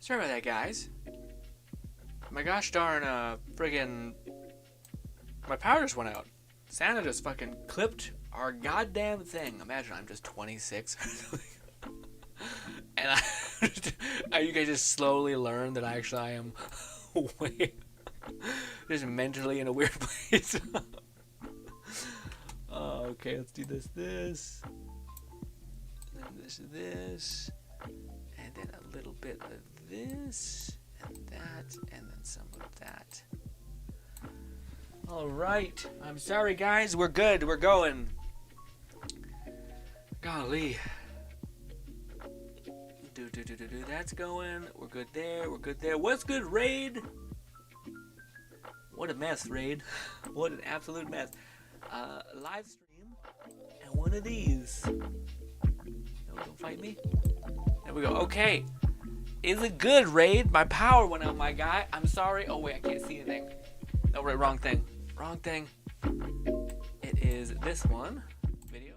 Sorry about that, guys. My gosh darn, friggin'... My power just went out. Santa just fucking clipped our goddamn thing. Imagine I'm just 26. And you guys just slowly learn that I am way... just mentally in a weird place. Okay, let's do this. And this. And then a little bit of this. And that. And then some of that. Alright. I'm sorry, guys. We're good. We're going. Golly. That's going. We're good there. We're good there. What's good, Raid? What a mess, Raid. What an absolute mess. Live stream. And one of these. No, don't fight me. There we go. Okay. Is it good, Raid? My power went out, my guy. I'm sorry. Oh, wait. I can't see anything. No, right. Wrong thing. Wrong thing. It is this one. Video.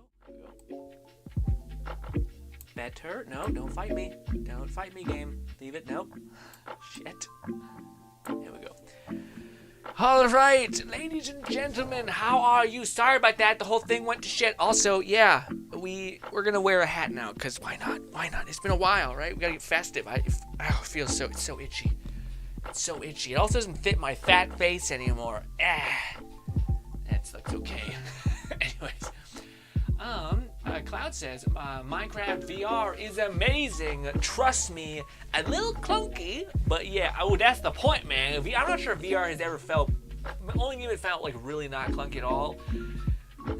Better. No, don't fight me. Don't fight me, game. Leave it. Nope. Shit. Here we go. All right, ladies and gentlemen, how are you? Sorry about that. The whole thing went to shit. Also, yeah, we're gonna wear a hat now, cause why not? Why not? It's been a while, right? We gotta get festive. I feel so. It's so itchy. It's so itchy. It also doesn't fit my fat face anymore. That looks okay. Anyways, Cloud says Minecraft VR is amazing. Trust me, a little clunky, but yeah. Oh, that's the point, man. I'm not sure if VR has ever felt, only even felt like really not clunky at all.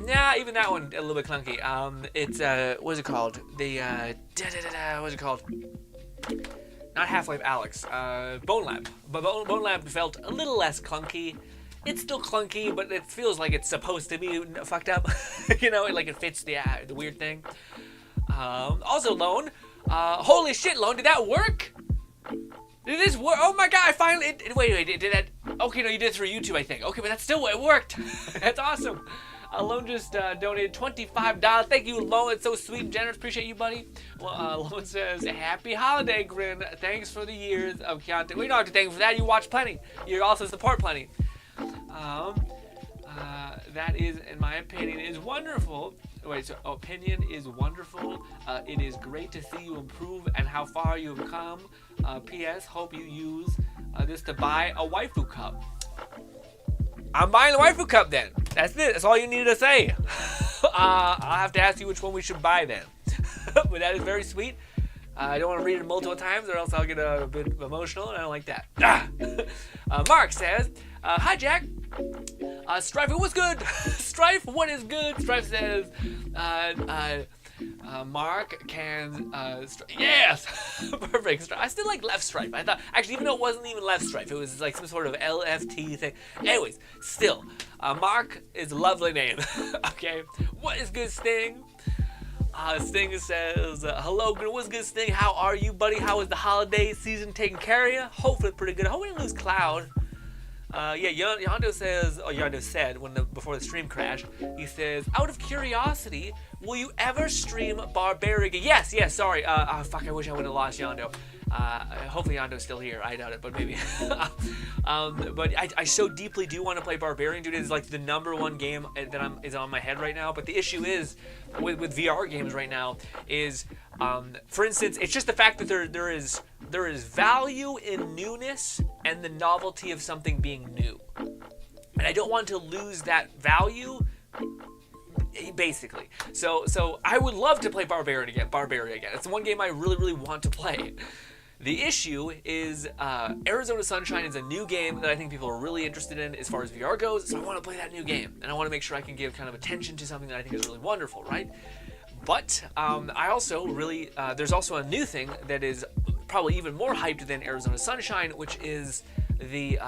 Nah, even that one a little bit clunky. It's what's it called? The what's it called? Not Half-Life Alex. Bone Lab. But Bone Lab felt a little less clunky. It's still clunky, but it feels like it's supposed to be fucked up. You know, like it fits the weird thing. Also, Lone. Holy shit, Lone, did that work? Did this work? Oh my god, I finally... Wait, did that... Okay, no, you did it through YouTube, I think. Okay, but that's still... It worked. That's awesome. Lone just donated $25. Thank you, Lone. It's so sweet and generous. Appreciate you, buddy. Well, Lone says, happy holiday, Grin. Thanks for the years of content. We don't have to thank you for that. You watch plenty. You also support plenty. That is, in my opinion, is wonderful. Wait, so opinion is wonderful. It is great to see you improve and how far you've come. P.S. Hope you use this to buy a waifu cup. I'm buying the waifu cup then. That's it. That's all you need to say. I'll have to ask you which one we should buy then. But that is very sweet. I don't want to read it multiple times or else I'll get a bit emotional and I don't like that. Mark says, hi Jack. Strife, what's good? Strife, what is good? Strife says, Mark can, yes! Perfect. I still like left stripe. I thought, actually, even though it wasn't even left stripe, it was like some sort of LFT thing. Anyways, still, Mark is a lovely name. Okay, what is good, Sting? Sting says, hello, what's good, Sting? How are you, buddy? How is the holiday season taking care of you? Hopefully pretty good. I hope we didn't lose Cloud. Yeah, Yondo says, Yondo said before the stream crashed, he says, out of curiosity, will you ever stream Barbarian? Yes, sorry. Fuck, I wish I would have lost Yondo. Hopefully Yondo's still here. I doubt it, but maybe. But I so deeply do want to play Barbarian, dude. It is like the #1 game that is on my head right now. But the issue is, with VR games right now, is, for instance, it's just the fact that there is value in newness and the novelty of something being new. And I don't want to lose that value, basically. So I would love to play Barbarian again. It's the one game I really, really want to play. The issue is Arizona Sunshine is a new game that I think people are really interested in as far as VR goes, so I want to play that new game. And I want to make sure I can give kind of attention to something that I think is really wonderful, right? But I also really, there's also a new thing that is probably even more hyped than Arizona Sunshine, which is the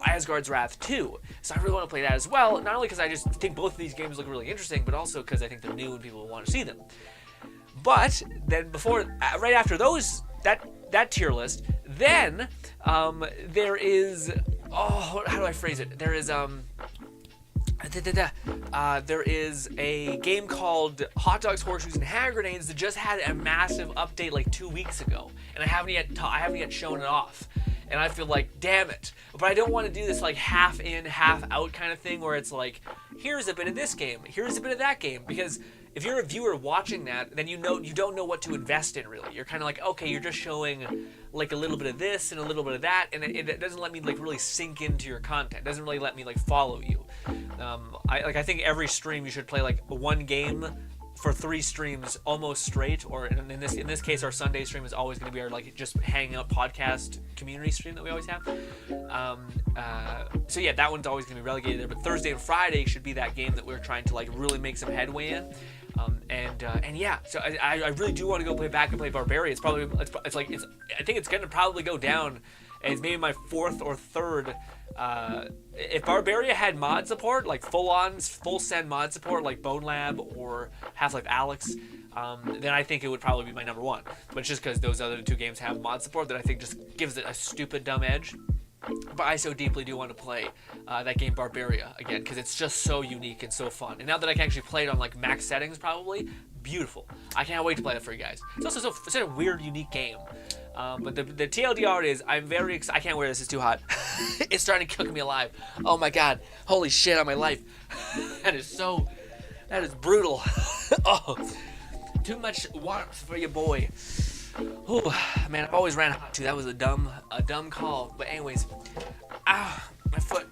Asgard's Wrath 2. So I really want to play that as well, not only because I just think both of these games look really interesting, but also because I think they're new and people will want to see them. But then right after those, that tier list, then there is, how do I phrase it? There is There is a game called Hot Dogs, Horseshoes, and Hand Grenades that just had a massive update like 2 weeks ago, and I haven't yet shown it off. And I feel like, damn it. But I don't want to do this like half in, half out kind of thing where it's like, here's a bit of this game, here's a bit of that game. Because if you're a viewer watching that, then you don't know what to invest in really. You're kind of like, okay, you're just showing like a little bit of this and a little bit of that, and it doesn't let me like really sink into your content. It doesn't really let me like follow you. I think every stream you should play like one game for 3 streams almost straight, or in this case our Sunday stream is always going to be our like just hanging out podcast community stream that we always have. So yeah, that one's always going to be relegated there, but Thursday and Friday should be that game that we're trying to like really make some headway in. And yeah, so I really do want to go back and play Barbaria. I think it's going to probably go down as maybe my 4th or 3rd. If Barbaria had mod support, like full send mod support, like Bone Lab or Half-Life Alyx, then I think it would probably be my number 1. But it's just because those other 2 games have mod support that I think just gives it a stupid dumb edge. But I so deeply do want to play that game Barbaria again, because it's just so unique and so fun. And now that I can actually play it on like max settings, probably beautiful. I can't wait to play that for you guys. It's also such a weird, unique game. But the TLDR is, I'm very excited. I can't wear this, it's too hot. It's starting to cook me alive. Oh my god. Holy shit on my life. That is brutal. Oh, too much warmth for your boy. Oh man, I've always ran hot too. That was a dumb call. But anyways, my foot.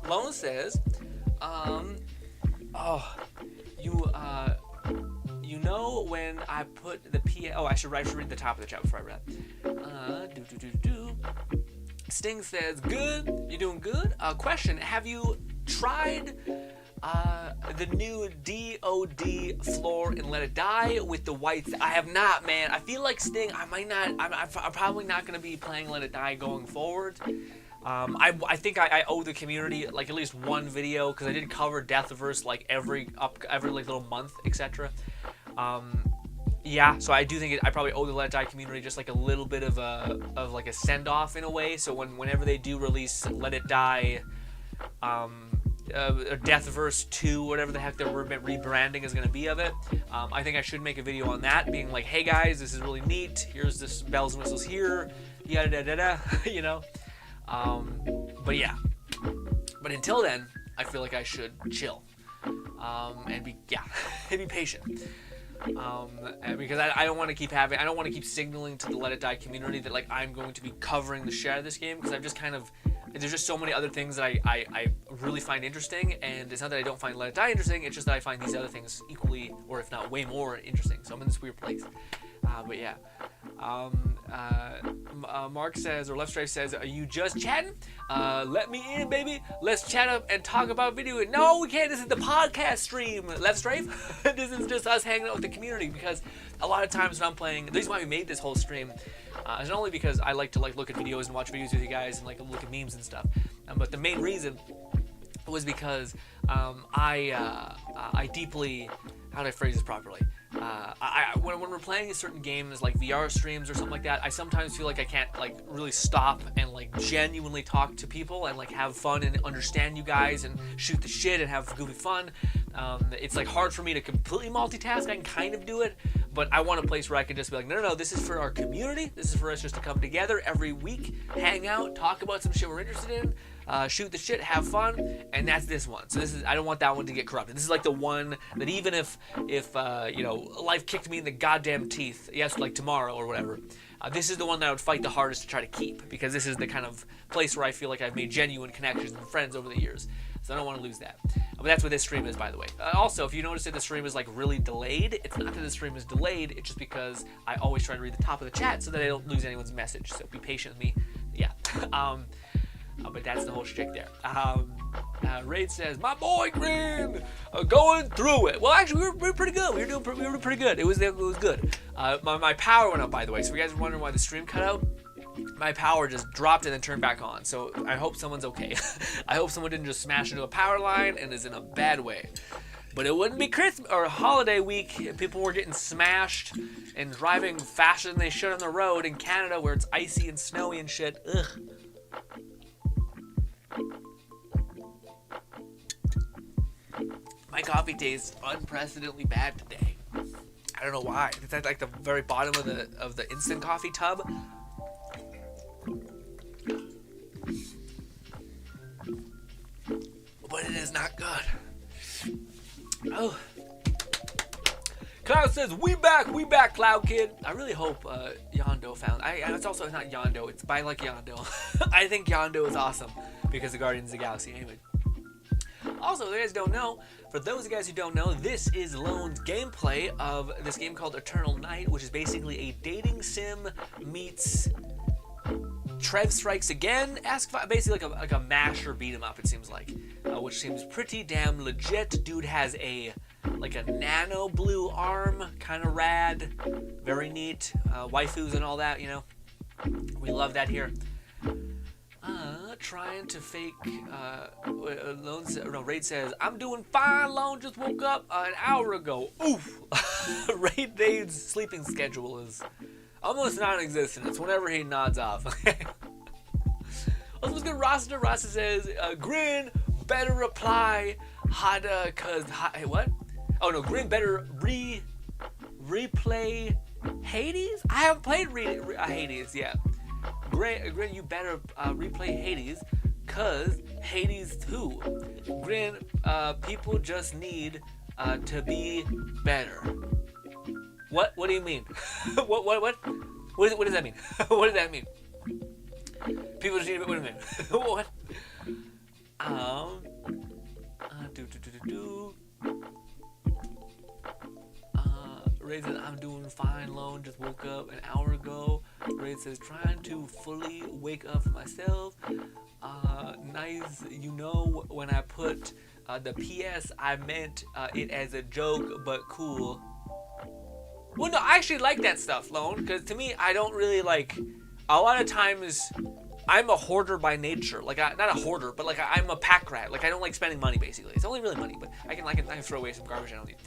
Lone says, you know when I put the I should read the top of the chat before I read. Sting says, good. You doing good? Question: have you tried the new DOD floor and Let It Die with the whites? I have not, man. I feel like Sting, I'm probably not going to be playing Let It Die going forward. I think I owe the community like at least one video, because I did cover Deathverse like every like little month, etc. Yeah, so I do think I probably owe the Let It Die community just like a little bit of like a send off in a way. So whenever they do release Let It Die, Deathverse 2, whatever the heck their rebranding is going to be of it, I think I should make a video on that, being like, hey guys, this is really neat, here's this bells and whistles here, yada da da da, you know. But yeah, but until then, I feel like I should chill, and be patient, because I don't want to keep signaling to the Let It Die community that like I'm going to be covering the share of this game, because I'm just kind of, there's just so many other things that I really find interesting, and it's not that I don't find Let It Die interesting, it's just that I find these other things equally, or if not way more interesting, so I'm in this weird place. But yeah. Mark says, or Left Strife says, are you just chatting? Let me in, baby. Let's chat up and talk about video. No, we can't. This is the podcast stream, Left Strife. This is just us hanging out with the community, because a lot of times when I'm playing, the reason why we made this whole stream is not only because I like to like look at videos and watch videos with you guys and like look at memes and stuff, but the main reason was because I deeply, how do I phrase this properly? When we're playing certain games like VR streams or something like that, I sometimes feel like I can't like really stop and like genuinely talk to people and like have fun and understand you guys and shoot the shit and have goofy fun. It's like hard for me to completely multitask. I can kind of do it, but I want a place where I can just be like, no, this is for our community. This is for us just to come together every week, hang out, talk about some shit we're interested in, shoot the shit, have fun, and that's this one. So I don't want that one to get corrupted. This is like the one that even if you know, life kicked me in the goddamn teeth, yes, like tomorrow or whatever, this is the one that I would fight the hardest to try to keep, because this is the kind of place where I feel like I've made genuine connections and friends over the years. So I don't want to lose that. But that's what this stream is, by the way. Also, if you notice that the stream is like really delayed, it's not that the stream is delayed, it's just because I always try to read the top of the chat so that I don't lose anyone's message. So be patient with me. Yeah. But that's the whole shtick there. Raid says, my boy Grin, going through it. Well, actually, we were pretty good. We were pretty good. It was good. My power went out, by the way. So if you guys are wondering why the stream cut out, my power just dropped and then turned back on. So I hope someone's okay. I hope someone didn't just smash into a power line and is in a bad way. But it wouldn't be Christmas or holiday week if people were getting smashed and driving faster than they should on the road in Canada, where it's icy and snowy and shit. Ugh. My coffee tastes unprecedentedly bad today. I don't know why. It's at like the very bottom of the instant coffee tub. But it is not good. Oh. Cloud says, we back, Cloud Kid. I really hope Yondo found. It's also not Yondo. It's by like Yondo. I think Yondo is awesome because of Guardians of the Galaxy. Anyway. Also, if you guys don't know, for those of you guys who don't know, this is Lone's gameplay of this game called Eternal Night, which is basically a dating sim meets Trev Strikes Again. Basically like a mash or beat 'em up. It seems like, which seems pretty damn legit. Dude has a nano blue arm, kind of rad, very neat. Waifus and all that, you know. We love that here. Trying to fake. Raid says, I'm doing fine. Lone just woke up an hour ago. Oof. Raid's sleeping schedule is almost non-existent. It's whenever he nods off. Also, let's get Rasta. Rasta says, Grin better reply Hada cause what? Oh no, Grin better replay Hades? I haven't played Hades yet. Grin, you better replay Hades, cause Hades 2. Grin, people just need to be better. What do you mean? What does that mean? What does that mean? People just need to be, what do you mean? What? Ray says, I'm doing fine, Lone, just woke up an hour ago. Ray says, trying to fully wake up for myself. Nice, you know, when I put the PS, I meant it as a joke, but cool. Well, no, I actually like that stuff, Lone, because to me, I don't really like, a lot of times, I'm a hoarder by nature. Like, not a hoarder, but like I'm a pack rat. Like, I don't like spending money, basically. It's only really money, but I can throw away some garbage I don't need.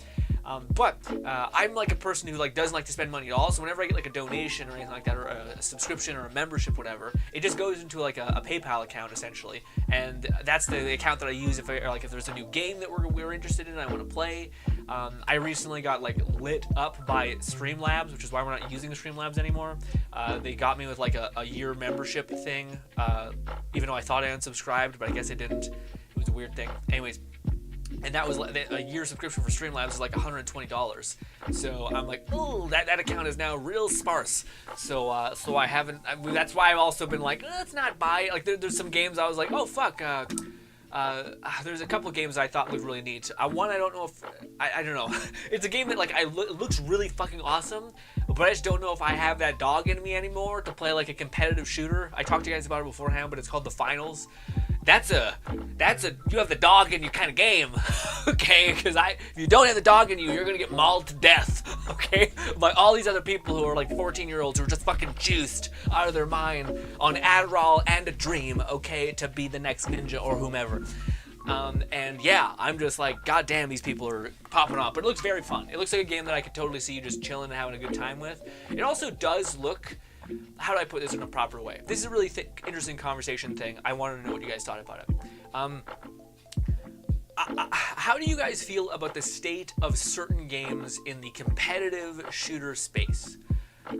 But I'm like a person who like doesn't like to spend money at all. So whenever I get like a donation or anything like that, or a subscription or a membership, whatever, it just goes into like a PayPal account essentially, and that's the account that I use if there's a new game that we're interested in and I want to play. I recently got like lit up by Streamlabs, which is why we're not using the Streamlabs anymore. They got me with like a year membership thing, even though I thought I unsubscribed, but I guess I didn't. It was a weird thing. Anyways. And that was a year subscription for Streamlabs is like $120. So I'm like, oh, that account is now real sparse. So I haven't. That's why I've also been like, let's not buy it. Like there's some games I was like, oh fuck. There's a couple of games I thought looked really neat. One I don't know if I don't know. It's a game that like it looks really fucking awesome, but I just don't know if I have that dog in me anymore to play like a competitive shooter. I talked to you guys about it beforehand, but it's called The Finals. That's a you have the dog in you kind of game, okay? Because if you don't have the dog in you, you're gonna get mauled to death, okay? By all these other people who are like 14-year-olds who are just fucking juiced out of their mind on Adderall and a dream, okay, to be the next ninja or whomever. And yeah, I'm just like, god damn, these people are popping off. But it looks very fun. It looks like a game that I could totally see you just chilling and having a good time with. It also does look. How do I put this in a proper way? This is a really interesting conversation thing. I wanted to know what you guys thought about it. How do you guys feel about the state of certain games in the competitive shooter space?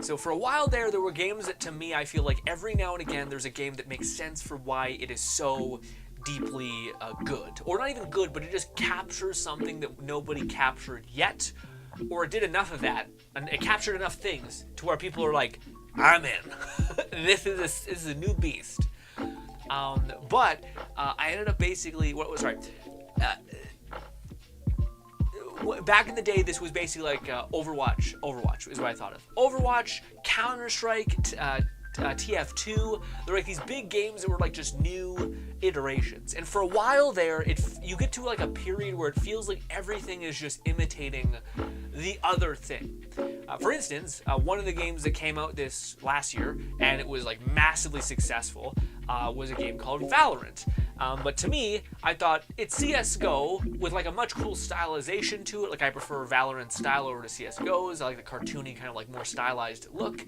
So for a while there were games that to me I feel like every now and again there's a game that makes sense for why it is so deeply good. Or not even good, but it just captures something that nobody captured yet. Or it did enough of that, and it captured enough things to where people are like, I'm in. This is a new beast. But I ended up basically back in the day, this was basically like Overwatch. Overwatch is what I thought of. Overwatch, Counter-Strike, TF2. They're like these big games that were like just new iterations. And for a while there, you get to like a period where it feels like everything is just imitating the other thing. For instance, one of the games that came out this last year, and it was like massively successful, was a game called Valorant. But to me, I thought it's CSGO with like a much cool stylization to it. Like I prefer Valorant style over to CSGO's. I like the cartoony kind of like more stylized look.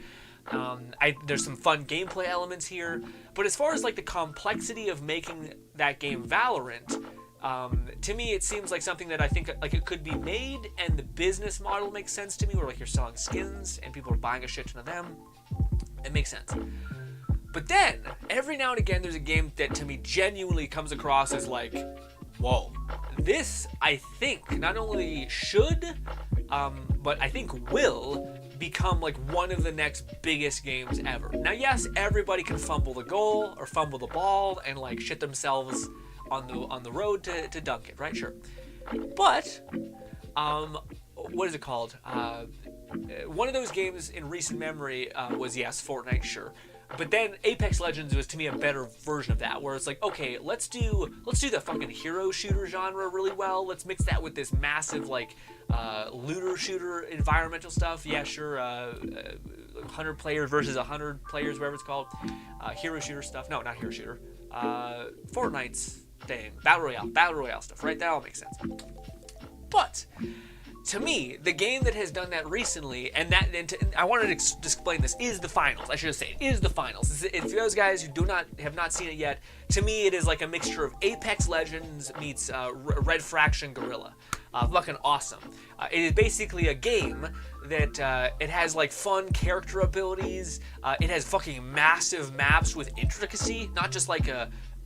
There's some fun gameplay elements here, but as far as like the complexity of making that game Valorant, To me, it seems like something that I think like it could be made, and the business model makes sense to me, where like you're selling skins and people are buying a shit ton of them. It makes sense. But then, every now and again, there's a game that to me genuinely comes across as like, whoa, this I think not only should, but I think will become like one of the next biggest games ever. Now, yes, everybody can fumble the goal or fumble the ball and like shit themselves on the road to dunk it, right? Sure. But, what is it called? One of those games in recent memory was, yes, Fortnite, sure. But then Apex Legends was to me a better version of that, where it's like, okay, let's do the fucking hero shooter genre really well. Let's mix that with this massive like looter shooter environmental stuff. Yeah, sure. 100 players versus 100 players, whatever it's called. Hero shooter stuff. No, not hero shooter. Fortnite's thing. Battle Royale stuff. Right? That all makes sense. But to me, the game that has done that recently, and I wanted to explain this, is the finals. I should have said it is the finals. It's for those guys who have not seen it yet. To me, it is like a mixture of Apex Legends meets Red Faction Guerrilla. Fucking awesome. It is basically a game that it has like fun character abilities. It has fucking massive maps with intricacy, not just like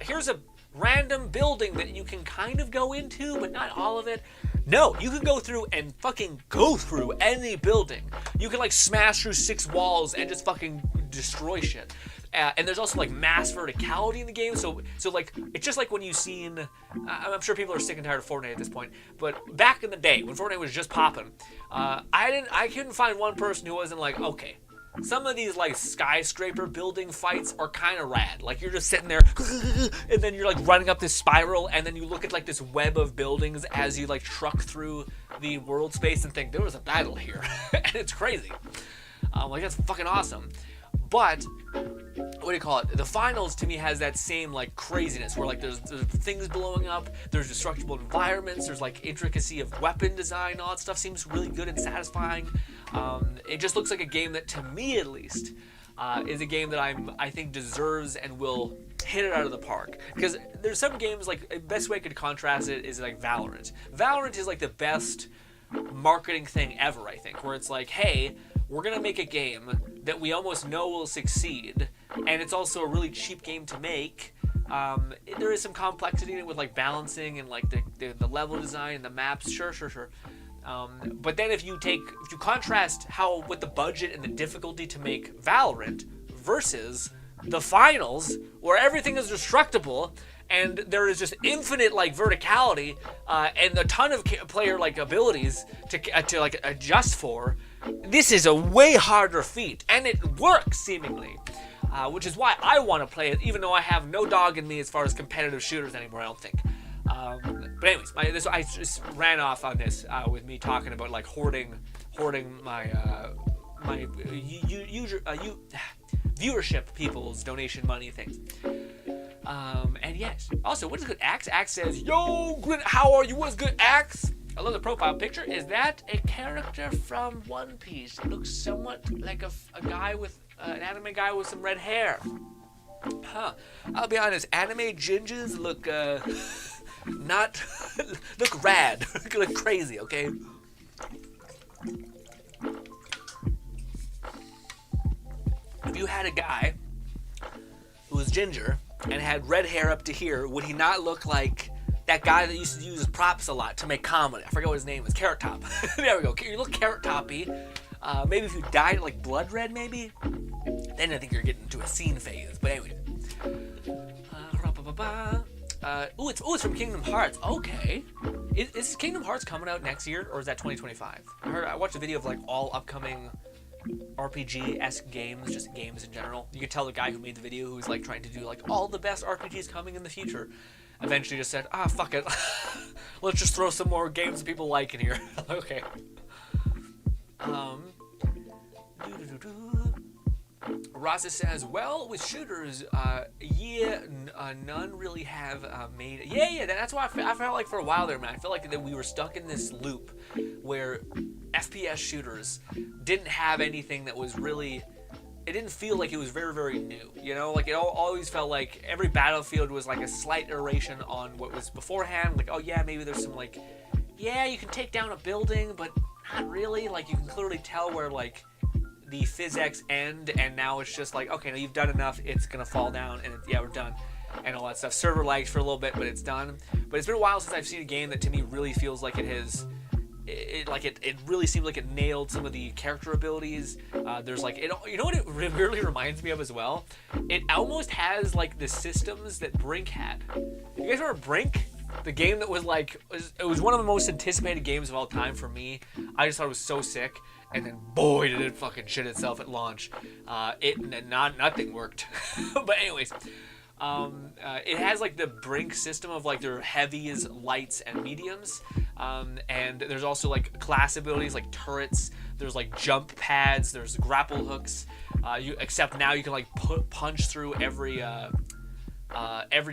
here's a random building that you can kind of go into, but not all of it. No, you can go through and fucking go through any building. You can like smash through 6 walls and just fucking destroy shit. And there's also like mass verticality in the game, so like it's just like when you've seen. I'm sure people are sick and tired of Fortnite at this point, but back in the day when Fortnite was just popping, I couldn't find one person who wasn't like, okay, some of these like skyscraper building fights are kind of rad. Like you're just sitting there, and then you're like running up this spiral, and then you look at like this web of buildings as you like truck through the world space and think there was a battle here, and it's crazy. Like that's fucking awesome. But what do you call it? The finals to me has that same like craziness where like there's things blowing up, there's destructible environments, there's like intricacy of weapon design, all that stuff seems really good and satisfying. It just looks like a game that, to me at least, is a game that I think deserves and will hit it out of the park. Because there's some games, like the best way I could contrast it is like Valorant. Valorant is like the best marketing thing ever, I think, where it's like, hey, we're gonna make a game that we almost know will succeed, and it's also a really cheap game to make. There is some complexity in it with like balancing and like the level design and the maps. Sure. But then if you contrast with the budget and the difficulty to make Valorant versus the finals, where everything is destructible and there is just infinite like verticality and a ton of player like abilities to like adjust for, this is a way harder feat, and it works seemingly. Which is why I want to play it, even though I have no dog in me as far as competitive shooters anymore, I don't think. But anyways, I just ran off on this with me talking about like hoarding my viewership people's donation money things. And yes, also, what is good? Axe says, "Yo, Grin, how are you? What's good, Axe?" I love the profile picture. Is that a character from One Piece? It looks somewhat like a guy with an anime guy with some red hair. Huh. I'll be honest, anime gingers look not look rad, look crazy. Okay. If you had a guy who was ginger and had red hair up to here, would he not look like that guy that used to use props a lot to make comedy? I forget what his name was. Carrot Top. There we go. You look Carrot Toppy. Maybe if you dyed like blood red, maybe. Then I think you're getting into a scene phase. But anyway. It's from Kingdom Hearts. Okay. Is Kingdom Hearts coming out next year, or is that 2025? I watched a video of like all upcoming RPG-esque games, just games in general. You could tell the guy who made the video, who's like trying to do like all the best RPGs coming in the future, eventually just said, fuck it. Let's just throw some more games that people like in here. Okay. Raza says, well, with shooters, none really have made it. Yeah, that's why I felt like for a while there, man. I felt like that we were stuck in this loop where FPS shooters didn't have anything that was really it didn't feel like it was very, very new. You know, like it always felt like every Battlefield was like a slight iteration on what was beforehand. Like, oh yeah, maybe there's some like, yeah, you can take down a building, but not really. Like you can clearly tell where like the physics end, and now it's just like, okay, now you've done enough. It's gonna fall down, and yeah, we're done. And all that stuff. Server lags for a little bit, but it's done. But it's been a while since I've seen a game that to me really feels like it has. It really seemed like it nailed some of the character abilities. There's like you know what it really reminds me of as well. It almost has like the systems that Brink had. You guys remember Brink? The game that was like it was one of the most anticipated games of all time for me. I just thought it was so sick. And then, boy, did it fucking shit itself at launch. Nothing worked. But anyways. It has like the Brink system of like their heavies, lights, and mediums, and there's also like class abilities like turrets. There's like jump pads. There's grapple hooks. Except now you can like punch through every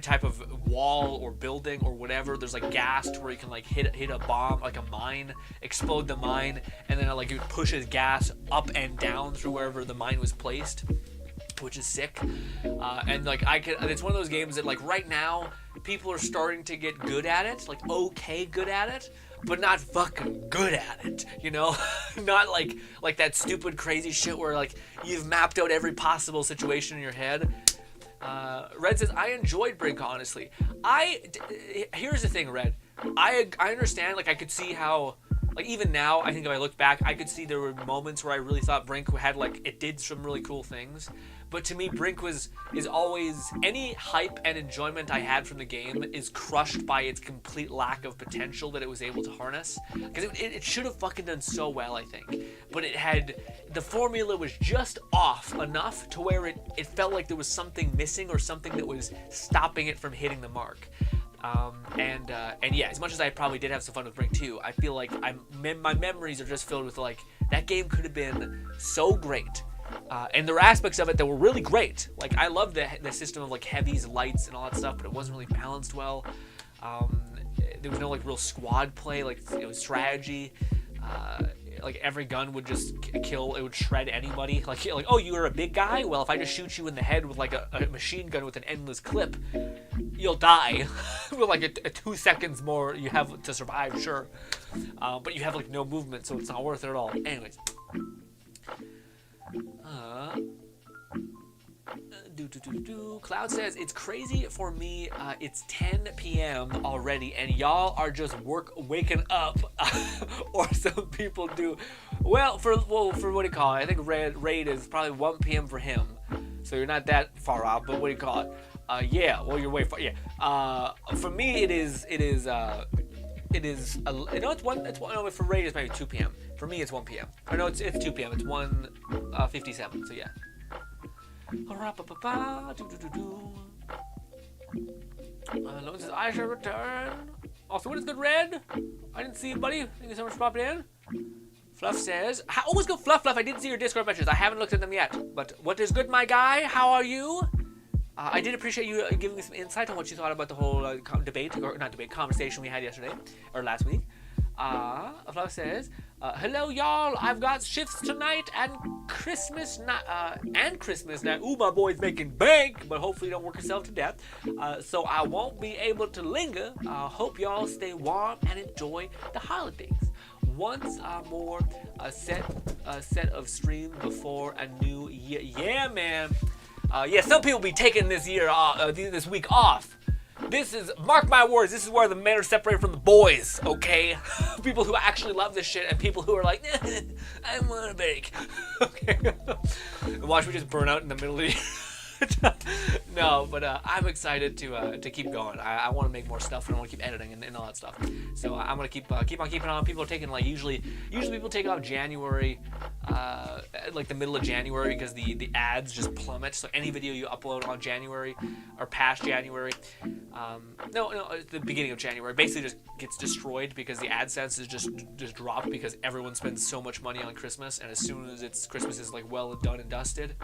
type of wall or building or whatever. There's like gas to where you can like hit a bomb, like a mine, explode the mine, and then like it pushes gas up and down through wherever the mine was placed, which is sick. And like it's one of those games that like right now people are starting to get good at it, like okay good at it, but not fucking good at it, you know? Not like that stupid crazy shit where like you've mapped out every possible situation in your head. Red says, I enjoyed Brink, honestly. Here's the thing, Red. I understand, like I could see how, like even now, I think if I looked back, I could see there were moments where I really thought Brink had like, it did some really cool things. But to me, Brink is always, any hype and enjoyment I had from the game is crushed by its complete lack of potential that it was able to harness. Because it should have fucking done so well, I think. But the formula was just off enough to where it felt like there was something missing or something that was stopping it from hitting the mark. And yeah, as much as I probably did have some fun with Brink 2, I feel like my memories are just filled with like, that game could have been so great. And there were aspects of it that were really great. Like I love the system of like heavies, lights, and all that stuff, but it wasn't really balanced well. There was no like real squad play. Like it was strategy. Like every gun would just kill. It would shred anybody. Like oh, you're a big guy. Well, if I just shoot you in the head with like a machine gun with an endless clip, you'll die. With like a 2 seconds more you have to survive, sure. But you have like no movement, so it's not worth it at all. Anyways. Cloud says, it's crazy for me. It's 10 p.m. already, and y'all are just waking up. Or some people do. Well, for what do you call it? I think Raid is probably 1 p.m. for him, so you're not that far off. But what do you call it? Yeah. Well, you're way far. Yeah. For me, it is. It's one. No, for Raid it's maybe 2 p.m. For me, it's 1 p.m. I know it's 2 p.m. It's 1:57. So yeah. Logan says, I shall return. Also, what is good, Red? I didn't see you, buddy. Thank you so much for popping in. Fluff says, always go Fluff. I didn't see your Discord messages. I haven't looked at them yet. But what is good, my guy? How are you? I did appreciate you giving me some insight on what you thought about the whole conversation we had yesterday, or last week. Fluff says, hello, y'all. I've got shifts tonight and Christmas night. Ooh, my boy's making bank, but hopefully don't work yourself to death. So I won't be able to linger. Hope y'all stay warm and enjoy the holidays. Once more, a set of stream before a new year. Yeah, man. Yeah, some people be taking this week off. This is, mark my words, this is where the men are separated from the boys, okay? People who actually love this shit and people who are like, I want to bake. Okay. Watch me just burn out in the middle of the year. No, but I'm excited to keep going. I want to make more stuff and I want to keep editing and all that stuff. So I'm gonna keep on keeping on. People are taking like usually people take off January, like the middle of January because the ads just plummet. So any video you upload on January or past January, no, the beginning of January basically just gets destroyed because the AdSense is just dropped because everyone spends so much money on Christmas, and as soon as Christmas is like well done and dusted,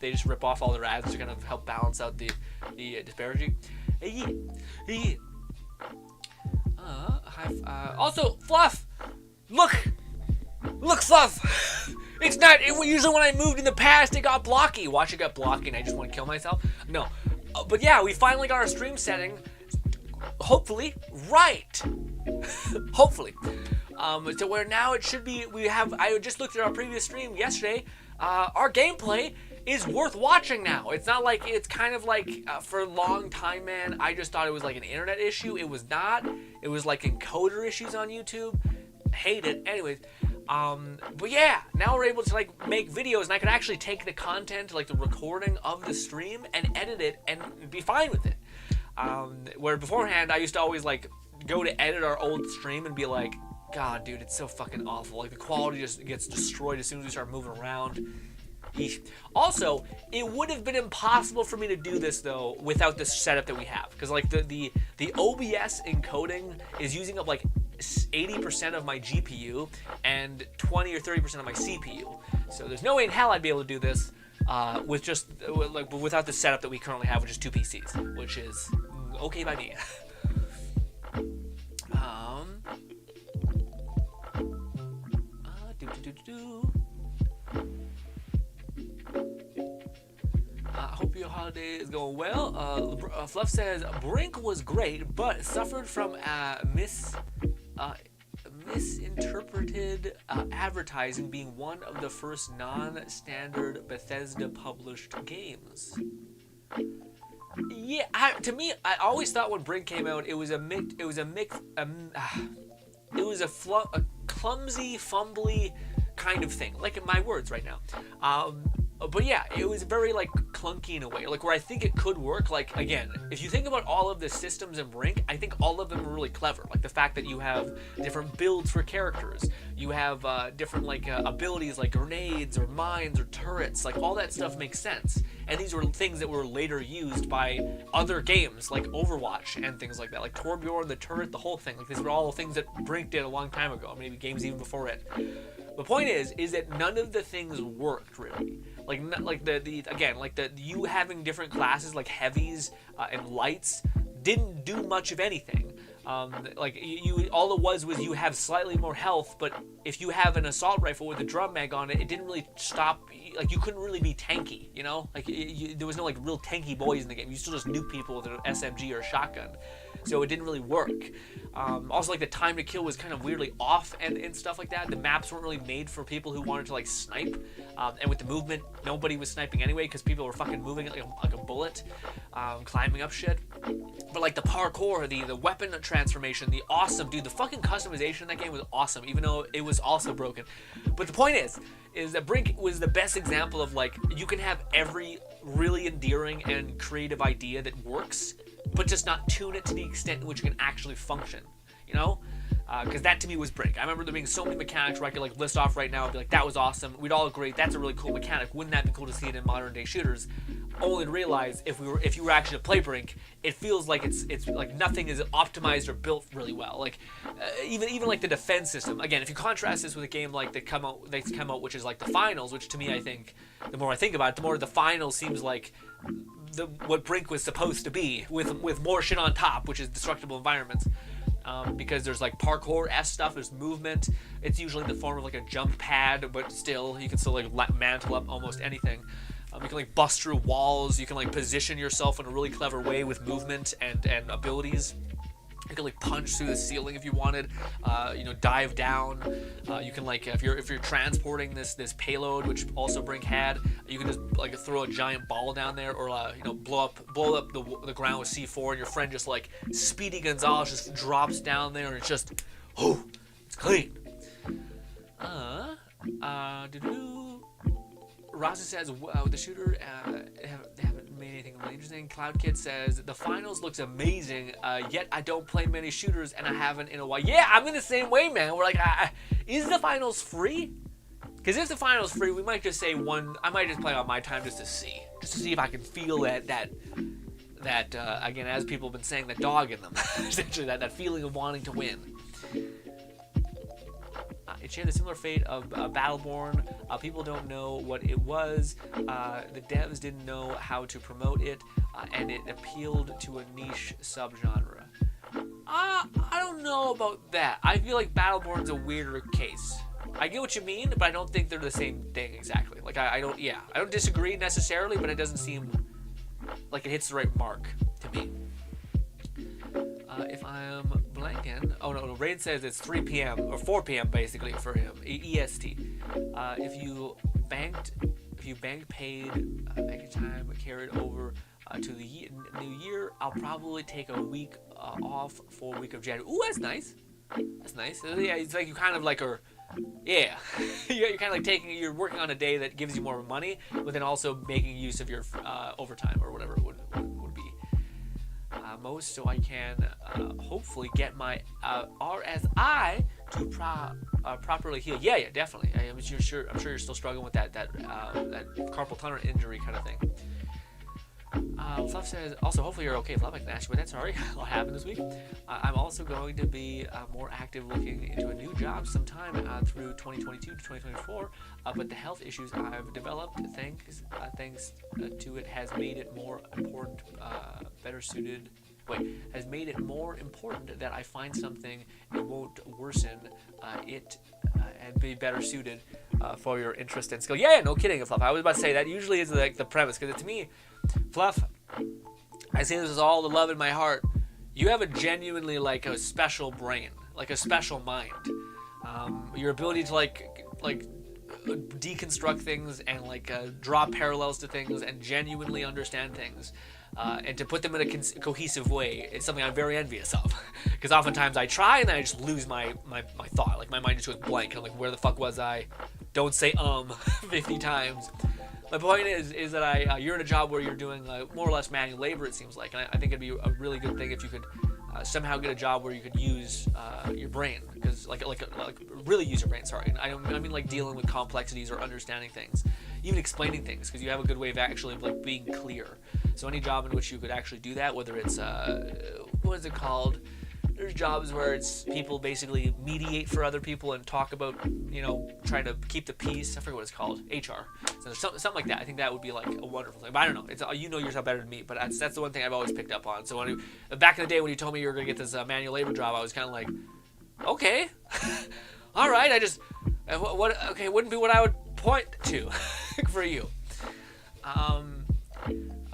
they just rip off all their ads to kind of help balance out the disparity. Also, Fluff, look, Fluff. It's not. Usually when I moved in the past, it got blocky. Watch, it got blocky, and I just want to kill myself. No, but yeah, we finally got our stream setting. Hopefully, right. Hopefully, to where now it should be. I just looked at our previous stream yesterday. Our gameplay is worth watching now. It's not like it's kind of like for a long time, man. I just thought it was like an internet issue. It was not. It was like encoder issues on YouTube. Hate it. Anyways. But yeah, now we're able to like make videos, and I can actually take the content, like the recording of the stream, and edit it and be fine with it. Where beforehand, I used to always like go to edit our old stream and be like, God, dude, it's so fucking awful. Like the quality just gets destroyed as soon as we start moving around. Eesh. Also, it would have been impossible for me to do this though without this setup that we have, because like the OBS encoding is using up like 80% of my GPU and 20 or 30% of my CPU. So there's no way in hell I'd be able to do this without the setup that we currently have, which is 2 PCs, which is okay by me. I hope your holiday is going well. Fluff says Brink was great, but suffered from misinterpreted advertising, being one of the first non-standard Bethesda published games. Yeah, to me, I always thought when Brink came out, it was a clumsy, fumbly kind of thing. Like in my words right now. But yeah, it was very like clunky in a way, like where I think it could work. Like again, if you think about all of the systems in Brink, I think all of them are really clever. Like the fact that you have different builds for characters, you have different like abilities like grenades or mines or turrets, like all that stuff makes sense. And these were things that were later used by other games like Overwatch and things like that, like Torbjorn, the turret, the whole thing. Like these were all things that Brink did a long time ago, maybe games even before it. The point is that none of the things worked really. You having different classes like heavies and lights didn't do much of anything. All it was you have slightly more health, but if you have an assault rifle with a drum mag on it, it didn't really stop. Like you couldn't really be tanky, you know. Like there was no like real tanky boys in the game. You still just nuke people with an SMG or a shotgun. So it didn't really work. Also, like the time to kill was kind of weirdly off and stuff like that. The maps weren't really made for people who wanted to like snipe. And with the movement, nobody was sniping anyway because people were fucking moving like a bullet, climbing up shit. But like the parkour, the weapon transformation, the fucking customization in that game was awesome, even though it was also broken. But the point is that Brink was the best example of like you can have every really endearing and creative idea that works, but just not tune it to the extent in which it can actually function, you know? Because that to me was Brink. I remember there being so many mechanics where I could like list off right now and be like, that was awesome. We'd all agree that's a really cool mechanic. Wouldn't that be cool to see it in modern day shooters? Only to realize if you were actually to play Brink, it feels like it's like nothing is optimized or built really well. Like even like the defense system. Again, if you contrast this with a game like that's come out, which is like the Finals, which to me I think the more I think about it, the more the Finals seems like what Brink was supposed to be, with more shit on top, which is destructible environments. Because there's like parkour-esque stuff, there's movement. It's usually in the form of like a jump pad, but still, you can still like mantle up almost anything. You can like bust through walls, you can like position yourself in a really clever way with movement and abilities. You can like punch through the ceiling if you wanted, dive down. You can like if you're transporting this payload, which also Brink had, you can just like throw a giant ball down there, or blow up the ground with C4, and your friend just like Speedy Gonzalez just drops down there, and it's just, it's clean. Raza says with the shooter, they haven't made anything really interesting. Cloud Kid says the Finals looks amazing, yet I don't play many shooters and I haven't in a while. Yeah, I'm in the same way, man. We're like, is the Finals free? Because if the Finals free, we might just say I might just play on my time just to see if I can feel that again, as people have been saying, that dog in them, essentially that feeling of wanting to win. It shared a similar fate of Battleborn. People don't know what it was. The devs didn't know how to promote it, and it appealed to a niche subgenre. I don't know about that. I feel like Battleborn's a weirder case. I get what you mean, but I don't think they're the same thing exactly. Like I don't disagree necessarily, but it doesn't seem like it hits the right mark to me. If I'm blanking, oh no, Rain says it's 3 p.m. or 4 p.m. basically for him, EST. If you banked paid bank time carried over to the new year, I'll probably take a week off for a week of January. Ooh, that's nice. That's nice. Yeah, it's like you kind of like are, yeah, you're kind of like you're working on a day that gives you more money, but then also making use of your overtime or whatever it would be. Most so I can hopefully get my RSI to properly heal. Yeah, definitely. I'm sure you're still struggling with that carpal tunnel injury kind of thing. Fluff says, also, hopefully you're okay, Fluff. I can ask you about that. Sorry, a lot happened this week. I'm also going to be more active looking into a new job sometime through 2022 to 2024. But the health issues I've developed, thanks to it, has made it more important, has made it more important that I find something that won't worsen it and be better suited for your interest and skill. Yeah, no kidding, Fluff. I was about to say that usually is like the premise, because to me, Fluff, I say this with all the love in my heart. You have a genuinely like a special brain, like a special mind. Your ability to like deconstruct things and like draw parallels to things and genuinely understand things. And to put them in a cohesive way is something I'm very envious of. Because oftentimes I try and then I just lose my thought. Like my mind just goes blank. I'm like, where the fuck was I? Don't say 50 times. My point is that you're in a job where you're doing more or less manual labor, it seems like. And I think it'd be a really good thing if you could somehow get a job where you could use your brain. Because like really use your brain, sorry. And I mean like dealing with complexities or understanding things. Even explaining things, because you have a good way of actually like being clear. So any job in which you could actually do that, whether it's what is it called? There's jobs where it's people basically mediate for other people and talk about, trying to keep the peace. I forget what it's called. HR. So something like that. I think that would be like a wonderful thing. But I don't know. It's yourself better than me. But that's the one thing I've always picked up on. So back in the day when you told me you were gonna get this manual labor job, I was kind of like, okay, all right. Okay, wouldn't be what I would point to for you.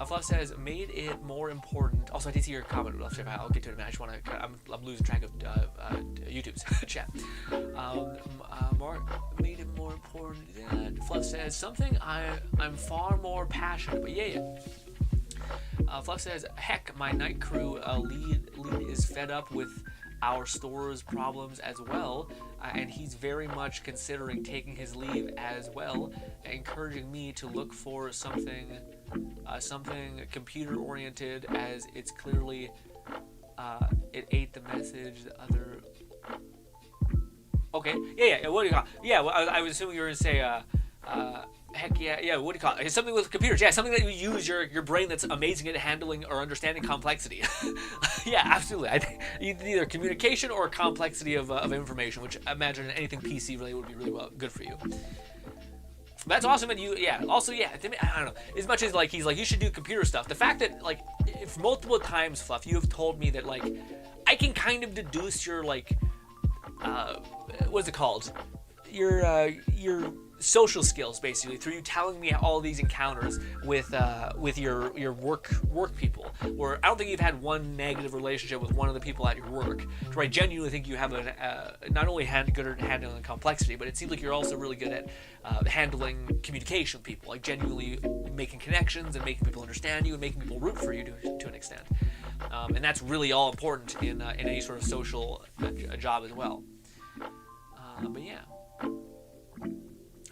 Fluff says, made it more important. Also, I did see your comment. I'll get to it in a minute. I'm losing track of YouTube's chat. Made it more important. Fluff says, something I'm far more passionate. But yeah. Fluff says, heck, my night crew lead is fed up with our store's problems as well, and he's very much considering taking his leave as well, encouraging me to look for something computer oriented, as it's clearly it ate the message the other. Okay, yeah. What do you call? Yeah, well, I was assuming you were gonna say heck yeah. What do you call it? Something with computers. Yeah, something that you use your brain that's amazing at handling or understanding complexity. Yeah, absolutely. I think either communication or complexity of information, which I imagine anything PC related would be really good for you. That's awesome. And also, I don't know. As much as like he's like you should do computer stuff. The fact that like if multiple times, Fluff, you have told me that like I can kind of deduce your like what's it called? Your social skills basically through you telling me all these encounters with your work people, where I don't think you've had one negative relationship with one of the people at your work. So I genuinely think you have not only good at handling complexity, but it seems like you're also really good at handling communication with people, like genuinely making connections and making people understand you and making people root for you to an extent. And that's really all important in any sort of social job as well. But yeah.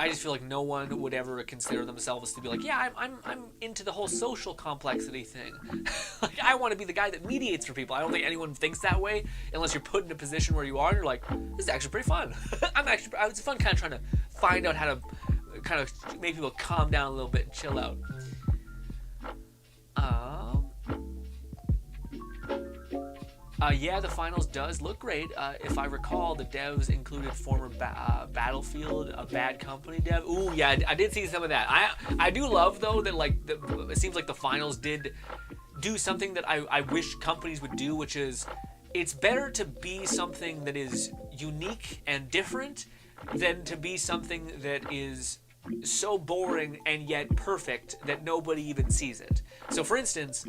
I just feel like no one would ever consider themselves to be like, yeah, I'm into the whole social complexity thing. Like, I want to be the guy that mediates for people. I don't think anyone thinks that way unless you're put in a position where you are and you're like, this is actually pretty fun. It's fun kind of trying to find out how to kind of make people calm down a little bit and chill out. Yeah, the finals does look great. If I recall, the devs included former Battlefield, a Bad Company dev. Ooh, yeah, I did see some of that. I do love, though, that like it seems like the finals did do something that I wish companies would do, which is it's better to be something that is unique and different than to be something that is so boring and yet perfect that nobody even sees it. So, for instance,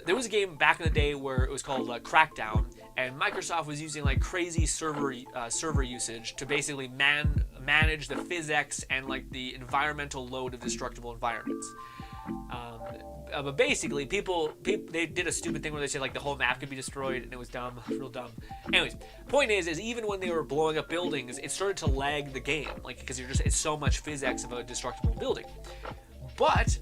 there was a game back in the day where it was called Crackdown, and Microsoft was using like crazy server usage to basically manage the physics and like the environmental load of destructible environments. But basically, people they did a stupid thing where they said like the whole map could be destroyed, and it was dumb, real dumb. Anyways, point is even when they were blowing up buildings, it started to lag the game, like because it's so much physics of a destructible building. But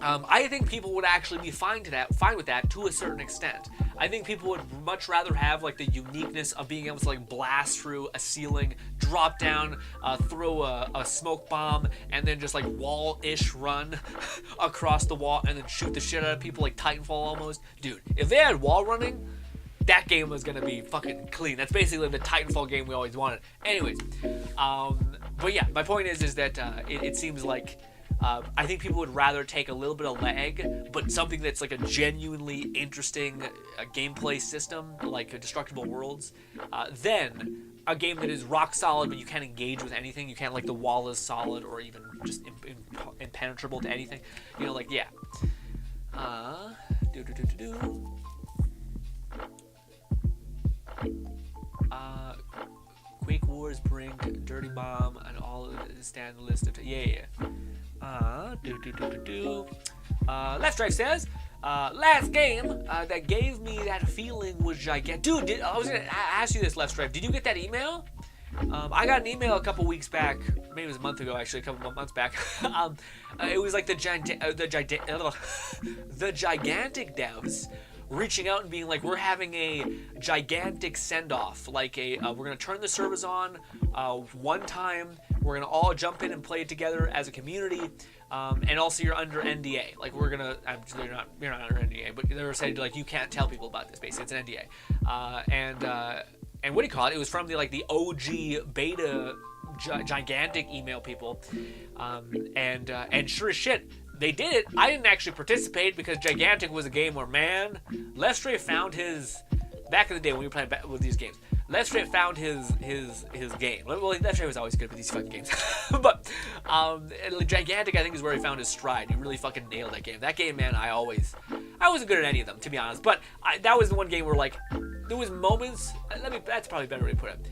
I think people would actually be fine with that to a certain extent. I think people would much rather have like the uniqueness of being able to like blast through a ceiling, drop down, throw a smoke bomb, and then just like wall-ish run across the wall and then shoot the shit out of people like Titanfall almost. Dude, if they had wall running, that game was gonna be fucking clean. That's basically the Titanfall game we always wanted. Anyways, but yeah, my point is that it seems like I think people would rather take a little bit of lag, but something that's like a genuinely interesting gameplay system, like Destructible Worlds, than a game that is rock solid, but you can't engage with anything. You can't, like, the wall is solid or even just impenetrable to anything. You know, like, yeah. Quake Wars bring Dirty Bomb and all of the stand list of Left Drive says last game that gave me that feeling was gigantic. Dude, I was gonna ask you this, Left Drive. Did you get that email? I got an email a couple weeks back, maybe it was a month ago actually, a couple months back. It was like the gigantic devs reaching out and being like, we're having a gigantic send-off, like we're going to turn the servers on one time, we're going to all jump in and play it together as a community, and also you're under NDA, like we're going to, you're not under NDA, but they were saying like, you can't tell people about this, basically, it's an NDA, and what do you call it, it was from the OG beta gigantic email people, and sure as shit, they did it. I didn't actually participate because Gigantic was a game where, man, Lestray found his, back in the day when we were playing with these games, Lestray found his game. Well, Lestray was always good with these fucking games. But Gigantic, I think, is where he found his stride. He really fucking nailed that game. That game, man, I wasn't good at any of them, to be honest. But that was the one game where, like, there was moments, that's probably a better way to put it.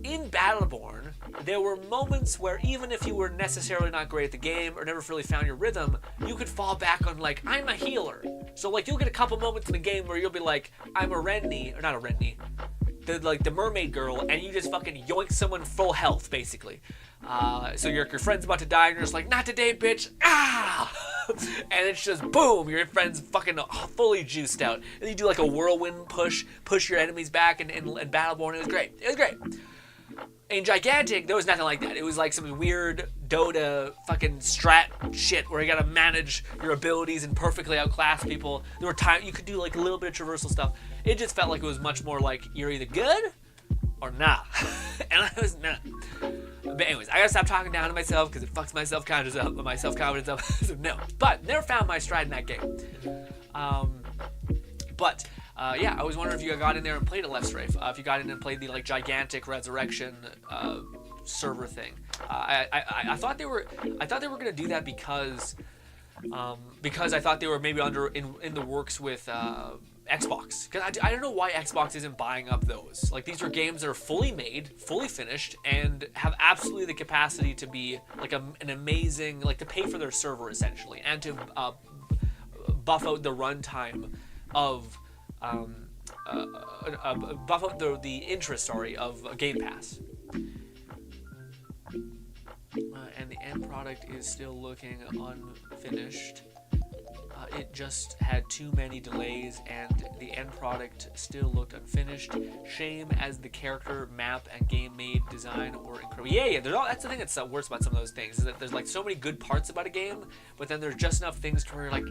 In Battleborn, there were moments where even if you were necessarily not great at the game or never really found your rhythm, you could fall back on, like, I'm a healer. So, like, you'll get a couple moments in the game where you'll be like, I'm a Rennie, or not a Rennie, the mermaid girl, and you just fucking yoink someone full health, basically. So your friend's about to die, and you're just like, not today, bitch, ah! And it's just, boom, your friend's fucking fully juiced out. And you do, like, a whirlwind push your enemies back in Battleborn. It was great. It was great. In Gigantic, there was nothing like that. It was like some weird Dota fucking strat shit where you gotta manage your abilities and perfectly outclass people. There were times you could do like a little bit of traversal stuff. It just felt like it was much more like you're either good or nah. And I was nah. But anyways, I gotta stop talking down to myself because it fucks my self-confidence up. So no. But never found my stride in that game. Yeah, I was wondering if you got in there and played a Left Strafe. If you got in and played the like Gigantic Resurrection server thing. I thought they were gonna do that because I thought they were maybe in the works with Xbox. Because I don't know why Xbox isn't buying up those. Like, these are games that are fully made, fully finished, and have absolutely the capacity to be like an amazing, like, to pay for their server essentially, and to buff out the runtime of buff up the interest, of Game Pass. And the end product is still looking unfinished. It just had too many delays, and the end product still looked unfinished. Shame, as the character, map, and game-made design were incredible. Yeah, that's the thing that's worse about some of those things, is that there's like so many good parts about a game, but then there's just enough things to where you're like,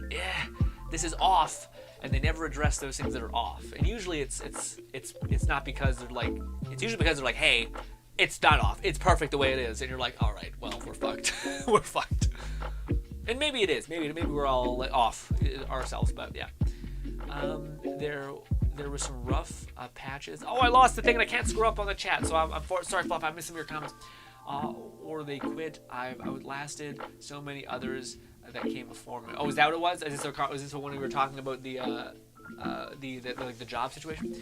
this is off, and they never address those things that are off. And usually it's not because they're like, it's usually because they're like, hey, it's not off, it's perfect the way it is, and you're like, all right, well, we're fucked. We're fucked. And maybe it is. Maybe we're all off ourselves, but yeah. there were some rough patches. Oh, I lost the thing and I can't screw up on the chat, so I'm sorry, Fluff, I missed some of your comments. Or they quit. I lasted so many others that came before me. Oh, is that what it was? Is this the one we were talking about the job situation?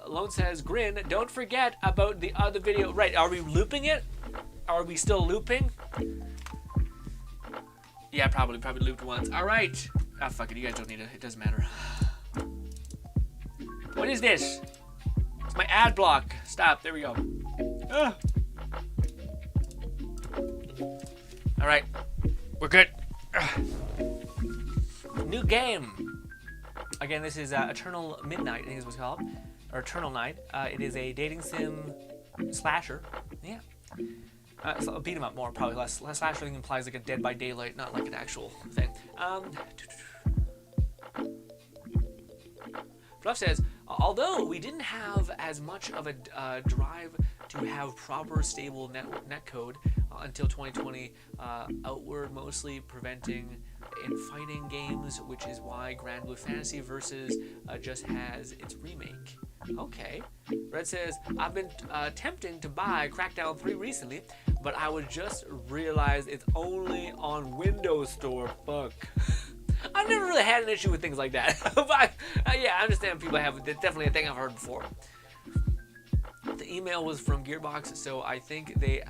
Lone says, Grin, don't forget about the other video. Right, are we looping it? Are we still looping? Yeah, probably looped once. All right. Ah, fuck it. You guys don't need it. It doesn't matter. What is this? It's my ad block. Stop. There we go. Ah. All right. We're good. New game. Again, this is Eternal Midnight, I think is what it's called. Or Eternal Night. It is a dating sim slasher. Yeah. So I'll beat him up more, probably less. Slasher thing implies like a Dead by Daylight, not like an actual thing. Fluff says, although we didn't have as much of a drive to have proper stable netcode until 2020, outward mostly preventing in fighting games, which is why Grand Blue Fantasy Versus just has its remake. Okay. Red says, I've been tempting to buy Crackdown 3 recently, but I would just realize it's only on Windows Store. Fuck. I've never really had an issue with things like that. But yeah, I understand people have. It's definitely a thing I've heard before. The email was from Gearbox, so I think they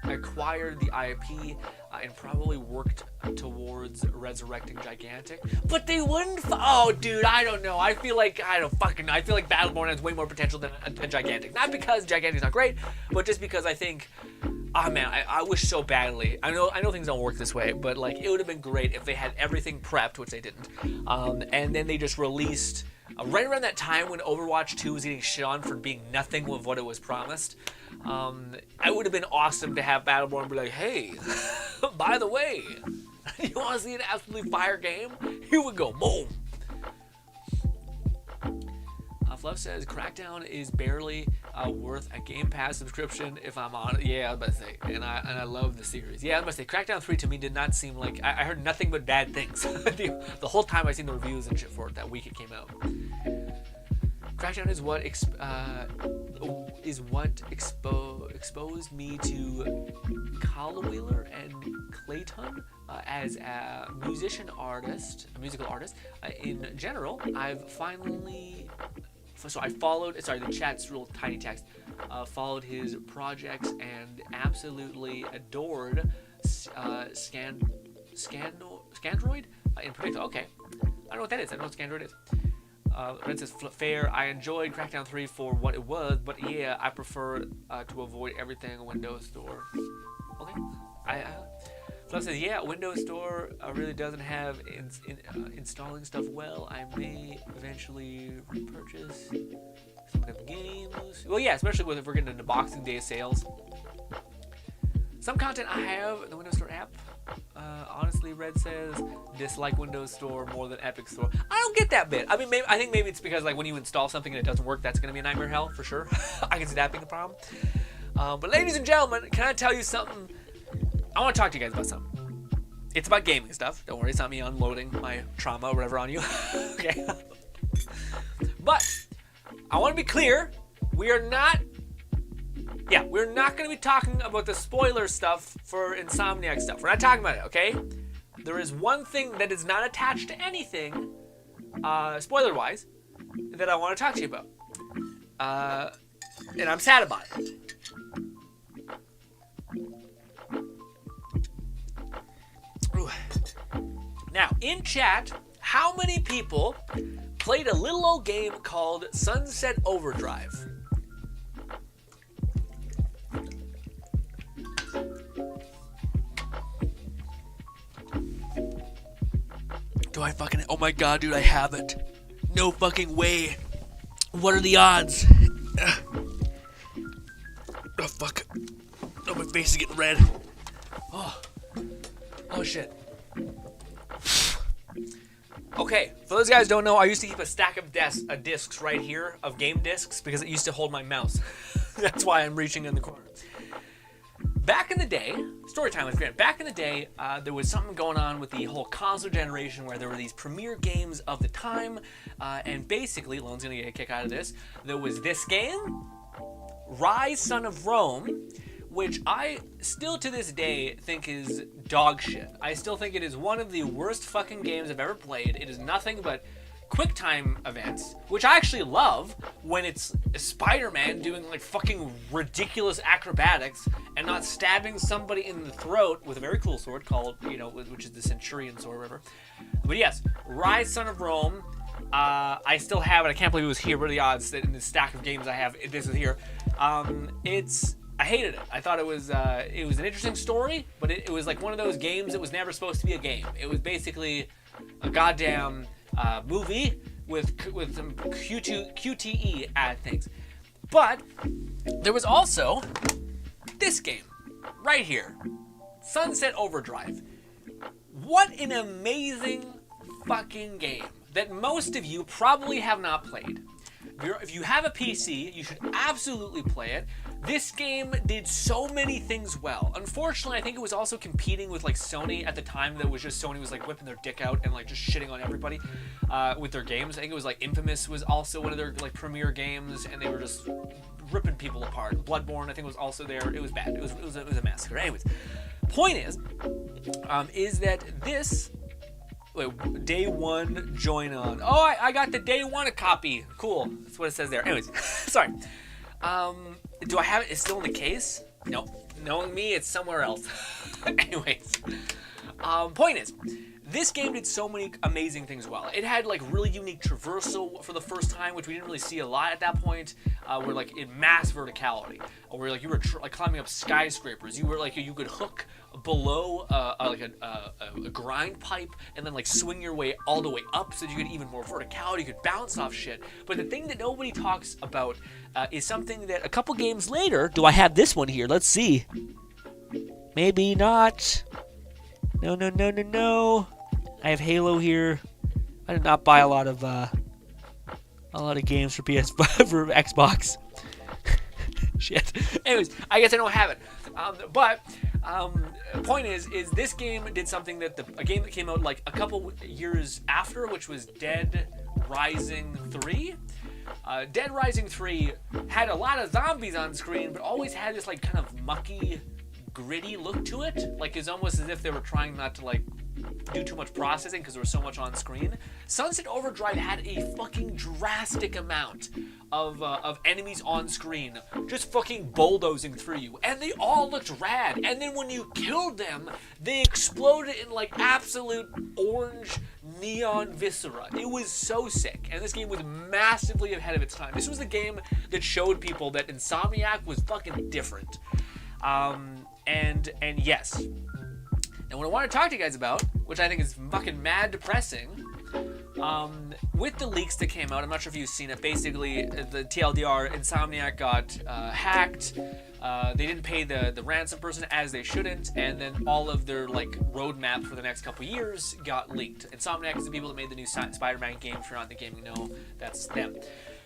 acquired the IP and probably worked towards resurrecting Gigantic. But they wouldn't. Oh, dude, I don't know. I feel like Battleborn has way more potential than Gigantic. Not because Gigantic's not great, but just because I think. Oh man, I wish so badly. I know things don't work this way, but like it would have been great if they had everything prepped, which they didn't, and then they just released right around that time when Overwatch 2 was getting shit on for being nothing of what it was promised. It would have been awesome to have Battleborn be like, hey, by the way, you want to see an absolutely fire game? Here we go, boom. Fluff says Crackdown is barely worth a Game Pass subscription if I'm on it. Yeah, I was about to say, and I love the series. Yeah, I was about to say Crackdown 3 to me did not seem like I heard nothing but bad things the whole time I seen the reviews and shit for it that week it came out. Crackdown is what exposed me to Caldwheeler and Clayton as a musical artist. In general, I've finally. So I followed, sorry, the chat's real tiny text, followed his projects and absolutely adored Scandroid in particular. Okay, I don't know what that is. I don't know what Scandroid is. Red says, fair, I enjoyed Crackdown 3 for what it was, but yeah, I prefer to avoid everything on Windows Store. Okay, Fluff says, yeah, Windows Store really doesn't have installing stuff well. I may eventually repurchase some of the games. Well, yeah, especially if we're getting into Boxing Day sales. Some content I have in the Windows Store app. Honestly, Red says, dislike Windows Store more than Epic Store. I don't get that bit. I mean, I think maybe it's because like when you install something and it doesn't work, that's going to be a nightmare hell for sure. I can see that being a problem. But ladies and gentlemen, can I tell you something? I want to talk to you guys about something. It's about gaming stuff. Don't worry, it's not me unloading my trauma or whatever on you. Okay. But I want to be clear. We're not going to be talking about the spoiler stuff for Insomniac stuff. We're not talking about it, okay? There is one thing that is not attached to anything, spoiler-wise, that I want to talk to you about. And I'm sad about it. Now, in chat, how many people played a little old game called Sunset Overdrive? Do I fucking... Oh my god, dude, I have it. No fucking way. What are the odds? Oh, fuck. Oh, my face is getting red. Oh, shit. Okay, for those guys who don't know, I used to keep a stack of discs right here, of game discs, because it used to hold my mouse. That's why I'm reaching in the corner. back in the day, story time with Grant. Back in the day, there was something going on with the whole console generation where there were these premier games of the time, and basically, Lone's gonna get a kick out of this. There was this game, Rise, Son of Rome, which I still to this day think is dog shit. I still think it is one of the worst fucking games I've ever played. It is nothing but QuickTime events, which I actually love when it's Spider-Man doing like fucking ridiculous acrobatics and not stabbing somebody in the throat with a very cool sword called, which is the Centurion sword or whatever. But yes, Rise, Son of Rome. I still have it. I can't believe it was here. What are the odds that in the stack of games I have, this is here? I hated it. I thought it was an interesting story, but it was like one of those games that was never supposed to be a game. It was basically a goddamn movie with some QTE add things. But there was also this game right here, Sunset Overdrive. What an amazing fucking game that most of you probably have not played. If you have a PC, you should absolutely play it. This game did so many things well. Unfortunately, I think it was also competing with like Sony at the time. That was just Sony was like whipping their dick out and like just shitting on everybody with their games. I think it was like Infamous was also one of their like premier games, and they were just ripping people apart. Bloodborne, I think, was also there. It was bad. It was a massacre. Anyways, point is that this. Wait, day one join on. Oh, I got the day one copy. Cool. That's what it says there. Anyways, sorry. Do I have it? It's still in the case? No. Knowing me, it's somewhere else. Anyways, point is, this game did so many amazing things well. It had like really unique traversal for the first time, which we didn't really see a lot at that point. Where like in mass verticality, where like you were like climbing up skyscrapers. You were like you could hook below like a grind pipe and then like swing your way all the way up so that you could even more verticality. You could bounce off shit. But the thing that nobody talks about is something that a couple games later. Do I have this one here? Let's see. Maybe not. No. I have Halo here. I did not buy a lot of games for for Xbox. Shit. Anyways, I guess I don't have it. But point is this game did something that a game that came out like a couple years after, which was Dead Rising 3. Dead Rising 3 had a lot of zombies on screen, but always had this like kind of mucky, gritty look to it. Like it's almost as if they were trying not to like do too much processing because there was so much on screen. Sunset Overdrive had a fucking drastic amount of enemies on screen just fucking bulldozing through you, and they all looked rad. And then when you killed them, they exploded in like absolute orange neon viscera. It was so sick, and this game was massively ahead of its time. This was the game that showed people that Insomniac was fucking different. And yes. And what I want to talk to you guys about, which I think is fucking mad depressing, with the leaks that came out, I'm not sure if you've seen it, basically, the TLDR, Insomniac got hacked, they didn't pay the ransom person as they shouldn't, and then all of their, like, roadmap for the next couple years got leaked. Insomniac is the people that made the new Spider-Man game. If you're not in the gaming know, that's them.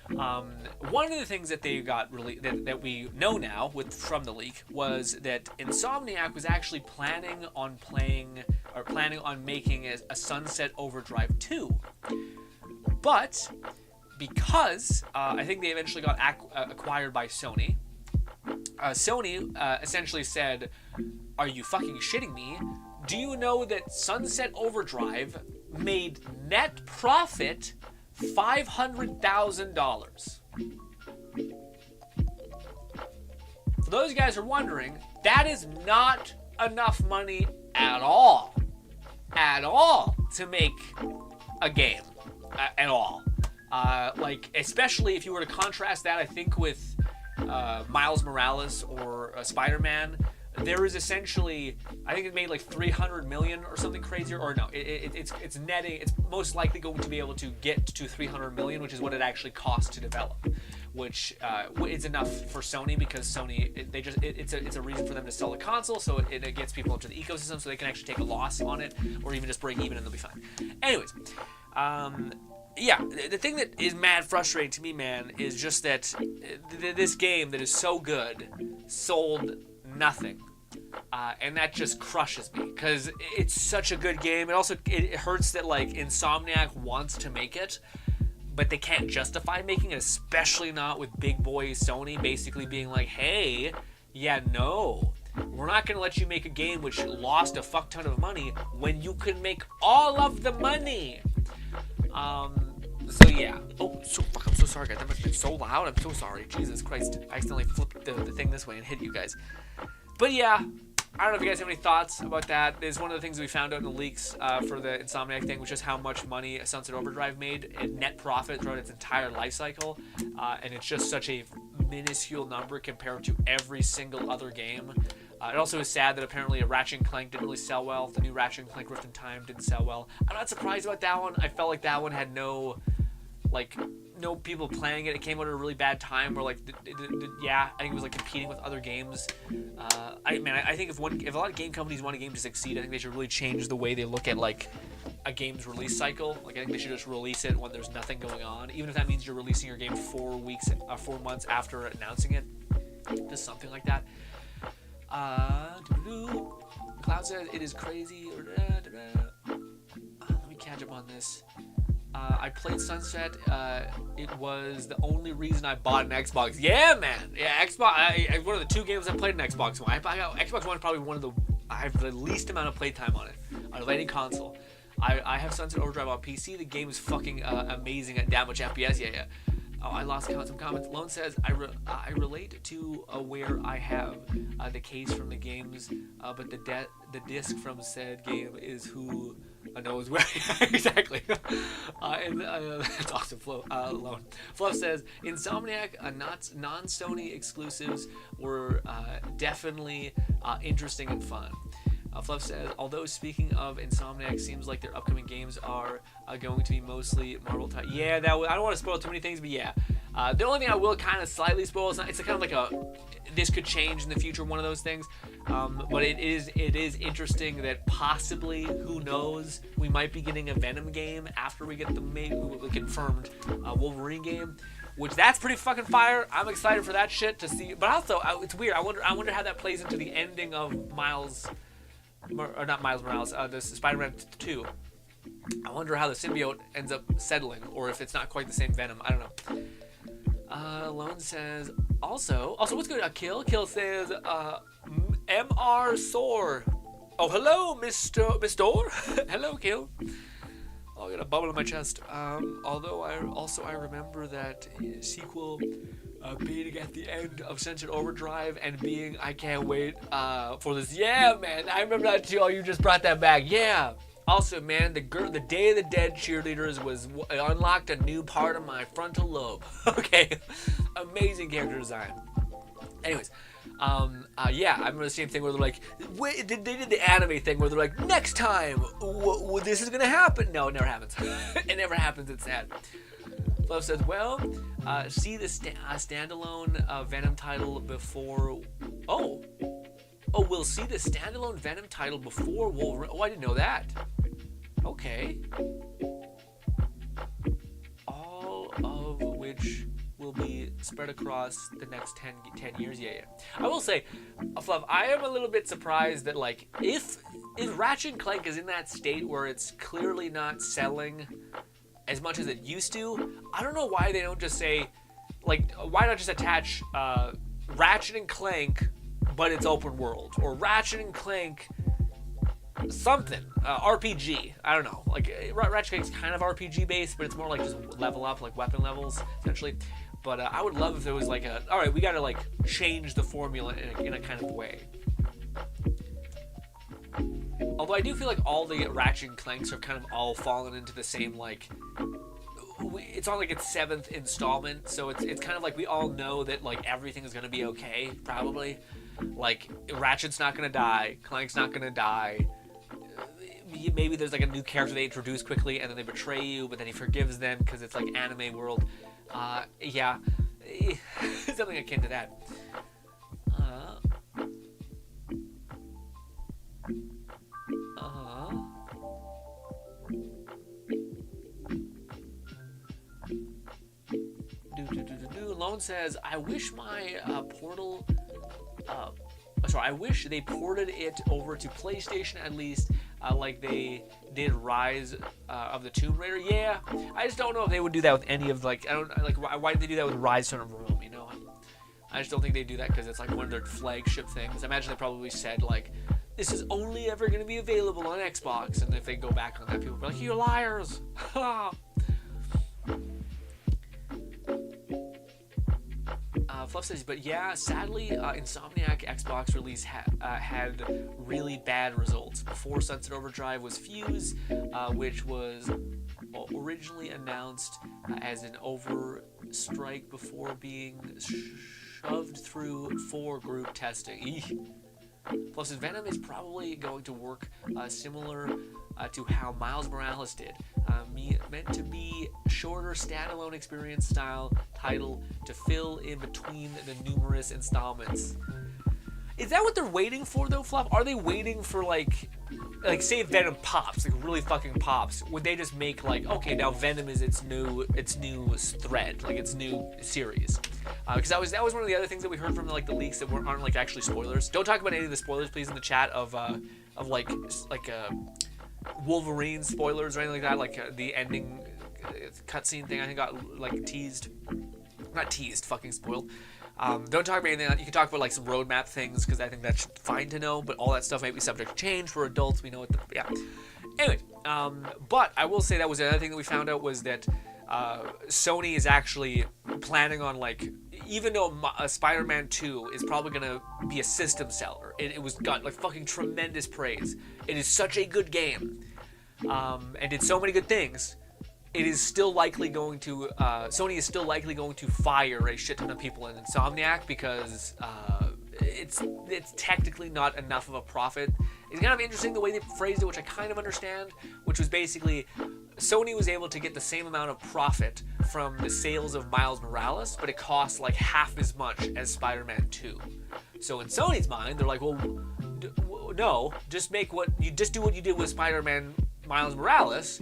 One of the things that they got really that we know now from the leak was that Insomniac was actually planning on making a Sunset Overdrive 2, but because I think they eventually got acquired by Sony. Sony essentially said, "Are you fucking shitting me? Do you know that Sunset Overdrive made net profit $500,000. For those guys who are wondering, that is not enough money at all to make a game at all. Like, especially if you were to contrast that, I think, with Miles Morales or Spider-Man. There is essentially, I think it made like 300 million or something crazier, or no, it's netting. It's most likely going to be able to get to 300 million, which is what it actually costs to develop, which is enough for Sony, because Sony it's a reason for them to sell the console, so it gets people into the ecosystem, so they can actually take a loss on it, or even just break even and they'll be fine. Anyways, yeah, the thing that is mad frustrating to me, man, is just that this game that is so good sold nothing. and that just crushes me because it's such a good game. It hurts that like Insomniac wants to make it, but they can't justify making it, especially not with big boy Sony basically being like, hey, yeah, no, we're not going to let you make a game which lost a fuck ton of money when you can make all of the money. So yeah. Oh, fuck, I'm so sorry, guys. That must have been so loud. I'm so sorry. Jesus Christ. I accidentally flipped the thing this way and hit you guys. But yeah, I don't know if you guys have any thoughts about that. It's one of the things we found out in the leaks for the Insomniac thing, which is how much money Sunset Overdrive made in net profit throughout its entire life cycle. And it's just such a minuscule number compared to every single other game. It also is sad that apparently a Ratchet & Clank didn't really sell well. The new Ratchet & Clank Rift in Time didn't sell well. I'm not surprised about that one. I felt like that one had no people playing it. It came out at a really bad time where, like, I think it was, like, competing with other games. I think if a lot of game companies want a game to succeed, I think they should really change the way they look at, like, a game's release cycle. Like, I think they should just release it when there's nothing going on, even if that means you're releasing your game 4 months after announcing it. Just something like that. Cloud says it is crazy. Let me catch up on this. I played Sunset. It was the only reason I bought an Xbox. Yeah, man. Yeah, Xbox. One of the 2 games I played an Xbox One. Xbox One is probably one of the. I have the least amount of playtime on it out of any console. I have Sunset Overdrive on PC. The game is fucking amazing at that much FPS. Yeah. Oh, I lost some comments. Lone says, I relate to where I have the case from the games, but the disc from said game is who knows where. Exactly. That's awesome. Lone. Fluff says, Insomniac, non-Sony exclusives were definitely interesting and fun. Fluff says, although speaking of Insomniac, seems like their upcoming games are going to be mostly Marvel type. Yeah, I don't want to spoil too many things, but yeah. The only thing I will kind of slightly spoil, it's kind of like this could change in the future, one of those things. But it is interesting that possibly, who knows, we might be getting a Venom game after we get the confirmed Wolverine game. Which that's pretty fucking fire. I'm excited for that shit to see. But also, it's weird. I wonder how that plays into the ending of not Miles Morales, the Spider-Man 2. I wonder how the symbiote ends up settling, or if it's not quite the same Venom. I don't know. Lone says, also what's good? Kill says, MR Sore. Oh, hello, Mr. Hello, Kill. Oh, I got a bubble in my chest. Although I remember that sequel being at the end of Sunset Overdrive and being, I can't wait for this. Yeah, man, I remember that too. Oh, you just brought that back. Yeah. Also, man, the Day of the Dead cheerleaders was unlocked a new part of my frontal lobe. Okay, amazing character design. Anyways, yeah, I remember the same thing where they're like, they did the anime thing where they're like, next time, this is gonna happen. No, it never happens. It never happens. It's sad. Love says, well, see the standalone Venom title before. Oh, we'll see the standalone Venom title before Wolverine. Oh, I didn't know that. Okay. All of which will be spread across the next 10 years. Yeah. I will say, Fluff, I am a little bit surprised that, like, if Ratchet & Clank is in that state where it's clearly not selling as much as it used to, I don't know why they don't just say, like, why not just attach Ratchet & Clank, but it's open world, or Ratchet & Clank something, RPG. I don't know. Like, Ratchet & Clank's kind of RPG based, but it's more like just level up, like weapon levels, essentially. But I would love if there was like all right, we gotta like change the formula in a kind of way. Although I do feel like all the Ratchet & Clanks have kind of all fallen into the same, like, it's on like its 7th installment, so it's kind of like we all know that like everything is gonna be okay, probably. Like, Ratchet's not gonna die, Clank's not gonna die. Maybe there's like a new character they introduce quickly and then they betray you, but then he forgives them because it's like anime world. Yeah, something akin to that. Lone says, I wish my Portal sorry, I wish they ported it over to PlayStation at least, like they did Rise of the Tomb Raider. Yeah, I just don't know if they would do that with any of I don't like why did they do that with Rise Son of Rome? You know, I just don't think they do that because it's like one of their flagship things. I imagine they probably said like, this is only ever going to be available on Xbox, and if they go back on that, people will be like, you liars. Fluff says, but yeah, sadly, Insomniac Xbox release had really bad results. Before Sunset Overdrive was Fuse, which was originally announced as an overstrike before being shoved through 4 group testing. Eek. Plus, Venom is probably going to work similar to how Miles Morales did. Meant to be shorter standalone experience style title to fill in between the numerous installments. Is that what they're waiting for though, Fluff? Are they waiting for like say Venom pops, like really fucking pops? Would they just make like, okay, now Venom is its new thread, like its new series? Because that was one of the other things that we heard from like the leaks that aren't like actually spoilers. Don't talk about any of the spoilers, please, in the chat of Wolverine spoilers or anything like that, like the ending cutscene thing I think got like teased. Not teased, fucking spoiled. Don't talk about anything. You can talk about like some roadmap things because I think that's fine to know, but all that stuff may be subject to change for adults. We know what yeah. Anyway, but I will say that was the other thing that we found out was that Sony is actually planning on like, even though Spider-Man 2 is probably gonna be a system seller, it was got like fucking tremendous praise. It is such a good game, and did so many good things. It is still likely going to Sony is still likely going to fire a shit ton of people in Insomniac because it's technically not enough of a profit. It's kind of interesting the way they phrased it, which I kind of understand, which was basically Sony was able to get the same amount of profit from the sales of Miles Morales, but it costs like half as much as Spider-Man 2. So in Sony's mind, they're like, well, no, just do what you did with Spider-Man Miles Morales,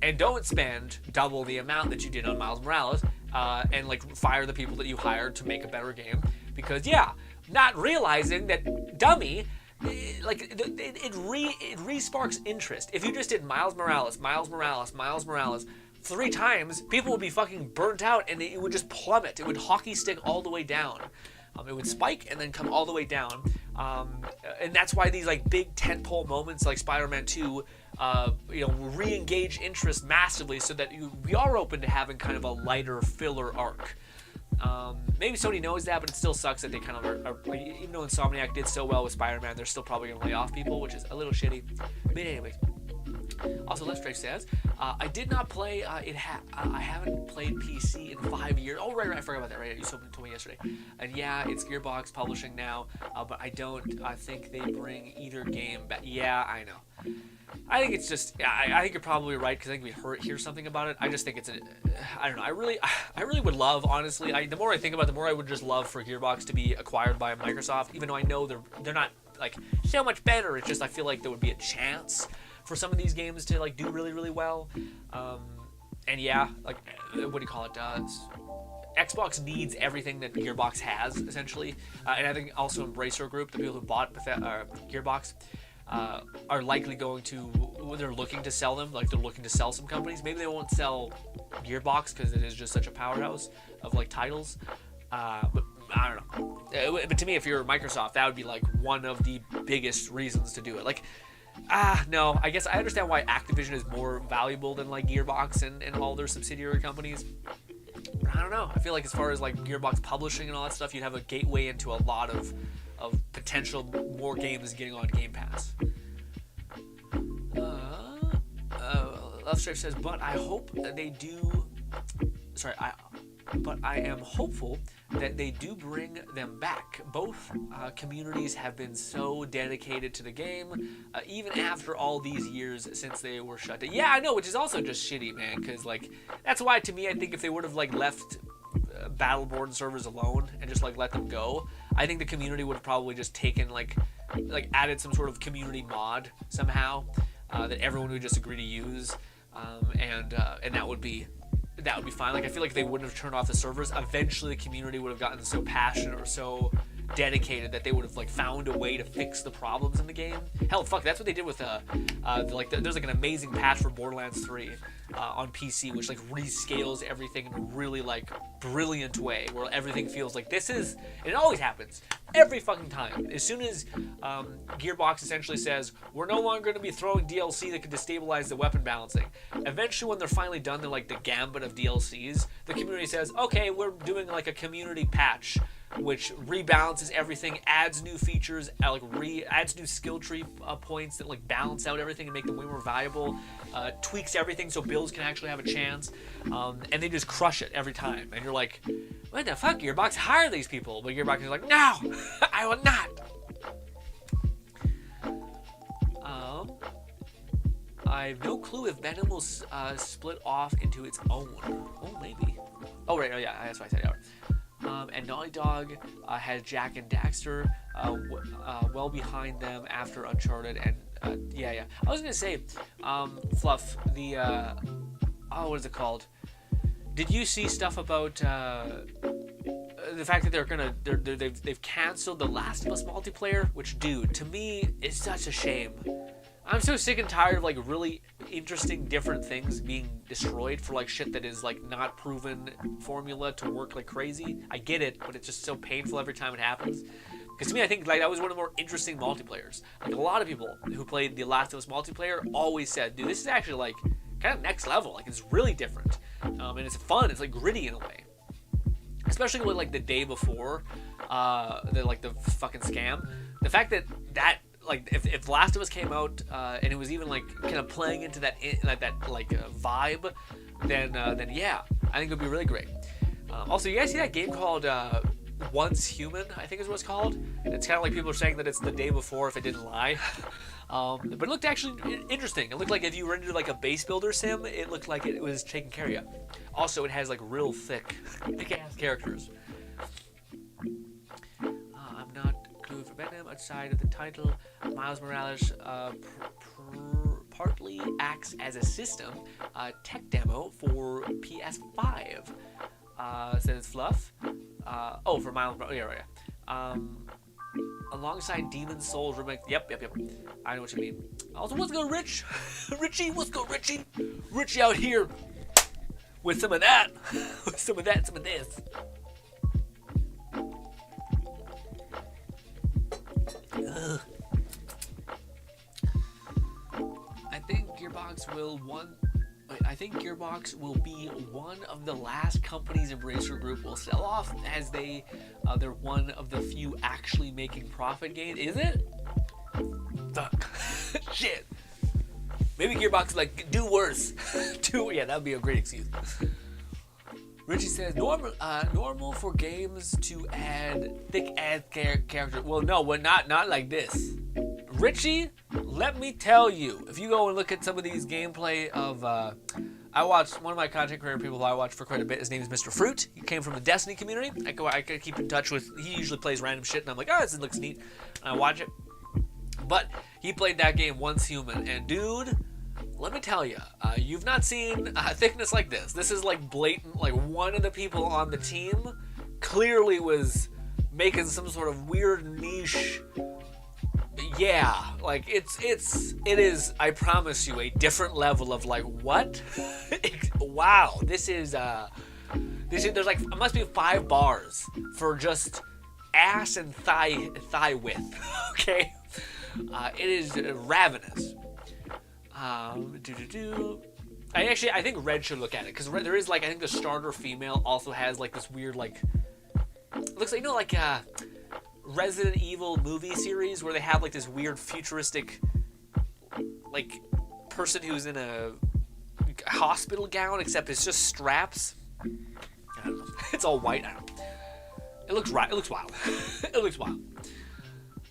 and don't spend double the amount that you did on Miles Morales, and like fire the people that you hired to make a better game. Because yeah, not realizing that dummy, it re-sparks interest. If you just did Miles Morales 3 times, people would be fucking burnt out and it would just plummet. It would hockey stick all the way down. It would spike and then come all the way down. And that's why these like big tentpole moments like Spider-Man 2 re-engage interest massively so that we are open to having kind of a lighter filler arc. Maybe Sony knows that, but it still sucks that they kind of are even though Insomniac did so well with Spider-Man, they're still probably going to lay off people, which is a little shitty. But anyway. Also, Left Strife says, I did not play, I haven't played PC in 5 years. Oh, right, I forgot about that, right? You told me yesterday. And yeah, it's Gearbox Publishing now, but I think they bring either game back. Yeah, I know. I think it's just, I think you're probably right, because I think we hear something about it. I just think it's I don't know, I really would love, honestly, the more I think about it, the more I would just love for Gearbox to be acquired by Microsoft, even though I know they're not, like, so much better. It's just, I feel like there would be a chance for some of these games to like do really, really well. And yeah, like, what do you call it? Xbox needs everything that Gearbox has, essentially. And I think also Embracer Group, the people who bought Gearbox, are likely going to, they're looking to sell them, like they're looking to sell some companies. Maybe they won't sell Gearbox because it is just such a powerhouse of like titles. But I don't know. But to me, if you're Microsoft, that would be like one of the biggest reasons to do it. Like, no, I guess I understand why Activision is more valuable than like Gearbox and all their subsidiary companies. But I don't know. I feel like as far as like Gearbox publishing and all that stuff, you'd have a gateway into a lot of potential more games getting on Game Pass. Love Strife says, but I hope they do. Sorry, but I am hopeful that they do bring them back. Both communities have been so dedicated to the game, even after all these years since they were shut down. Yeah, I know, which is also just shitty, man, because, like, that's why, to me, I think if they would have, like, left Battleborn servers alone and just, like, let them go, I think the community would have probably just taken, like added some sort of community mod somehow that everyone would just agree to use, and that would be fine. Like, I feel like if they wouldn't have turned off the servers, eventually the community would have gotten so passionate or so dedicated that they would have like found a way to fix the problems in the game. Hell, fuck, that's what they did with there's like an amazing patch for Borderlands 3 on PC, which like rescales everything in a really like brilliant way, where everything feels like this is. And it always happens every fucking time. As soon as Gearbox essentially says we're no longer going to be throwing DLC that could destabilize the weapon balancing, eventually when they're finally done, they're like the gambit of DLCs. The community says, okay, we're doing like a community patch which rebalances everything, adds new features, adds new skill tree points that like balance out everything and make them way more valuable, tweaks everything so builds can actually have a chance, and they just crush it every time. And you're like, what the fuck, Gearbox, hire these people. But Gearbox is like, no, I will not. I have no clue if Venom will split off into its own. Oh, maybe. Oh, right. Oh, yeah. That's what I said. Yeah. And Naughty Dog has Jak and Daxter well behind them after Uncharted. And yeah. I was gonna say, Fluff, the what is it called? Did you see stuff about the fact that they've canceled the Last of Us multiplayer? Which, dude, to me, is such a shame. I'm so sick and tired of like really interesting different things being destroyed for like shit that is like not proven formula to work like crazy. I get it, but it's just so painful every time it happens. Because to me, I think like that was one of the more interesting multiplayers. Like a lot of people who played the Last of Us multiplayer always said, dude, this is actually like kind of next level. Like it's really different, and it's fun. It's like gritty in a way. Especially with like the day before, the fucking scam. The fact that like if Last of Us came out and it was even like kind of playing into that vibe, then yeah, I think it would be really great. Also, you guys see that game called Once Human? I think is what it's called. It's kind of like people are saying that it's the day before if it didn't lie. But it looked actually interesting. It looked like if you rendered like a base builder sim, it looked like it was taking care of you. Also, it has like real thick ass characters. I'm not clued for Venom outside of the title. Miles Morales partly acts as a system tech demo for PS5. Says Fluff. For Miles Morales. Yeah, right. Alongside Demon Souls remake. Yep. I know what you mean. Also, what's good, Rich? Richie, what's good, Richie? Richie out here with some of that. With some of that, some of this. Ugh. I think Gearbox will be one of the last companies Embracer Group will sell off, as they're one of the few actually making profit gains. Is it? Fuck. Shit. Maybe Gearbox like do worse. Yeah, that would be a great excuse. Richie says normal for games to add thick ass characters. Well, no, not like this. Richie, let me tell you, if you go and look at some of these gameplay of, I watched one of my content creator people who I watched for quite a bit. His name is Mr. Fruit. He came from the Destiny community. I keep in touch with. He usually plays random shit, and I'm like, oh, this looks neat, and I watch it. But he played that game Once Human, and dude, let me tell you, you've not seen thickness like this. This is like blatant. Like one of the people on the team clearly was making some sort of weird niche. Yeah, like it is, I promise you, a different level of like, what? Wow, this is there's like, it must be 5 bars for just ass and thigh width. Okay, it is ravenous. I think Red should look at it, because there is like, I think the starter female also has like this weird like, looks like, you know, like Resident Evil movie series where they have like this weird futuristic like person who's in a hospital gown, except it's just straps. I don't know. It's all white. I don't know. It looks right. It looks wild. It looks wild.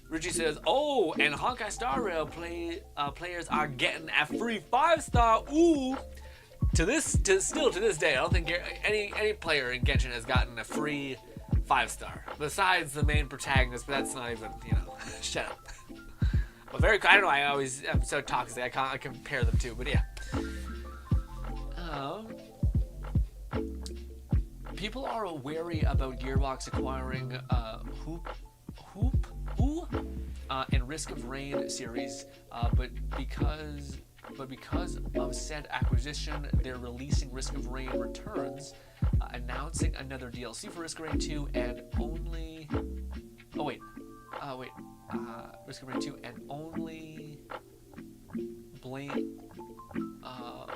Richie says, "Oh, and Honkai Star Rail players are getting a free 5-star. Ooh." To this day, I don't think any player in Genshin has gotten a free 5-star, besides the main protagonist, but that's not even, shut up. But I don't know, I'm so toxic, I compare them to, but yeah. People are wary about Gearbox acquiring Hoop, Who, and Risk of Rain series, but because of said acquisition, they're releasing Risk of Rain Returns, announcing another DLC for Risk of Rain 2, and only. Oh wait, Risk of Rain 2, and only.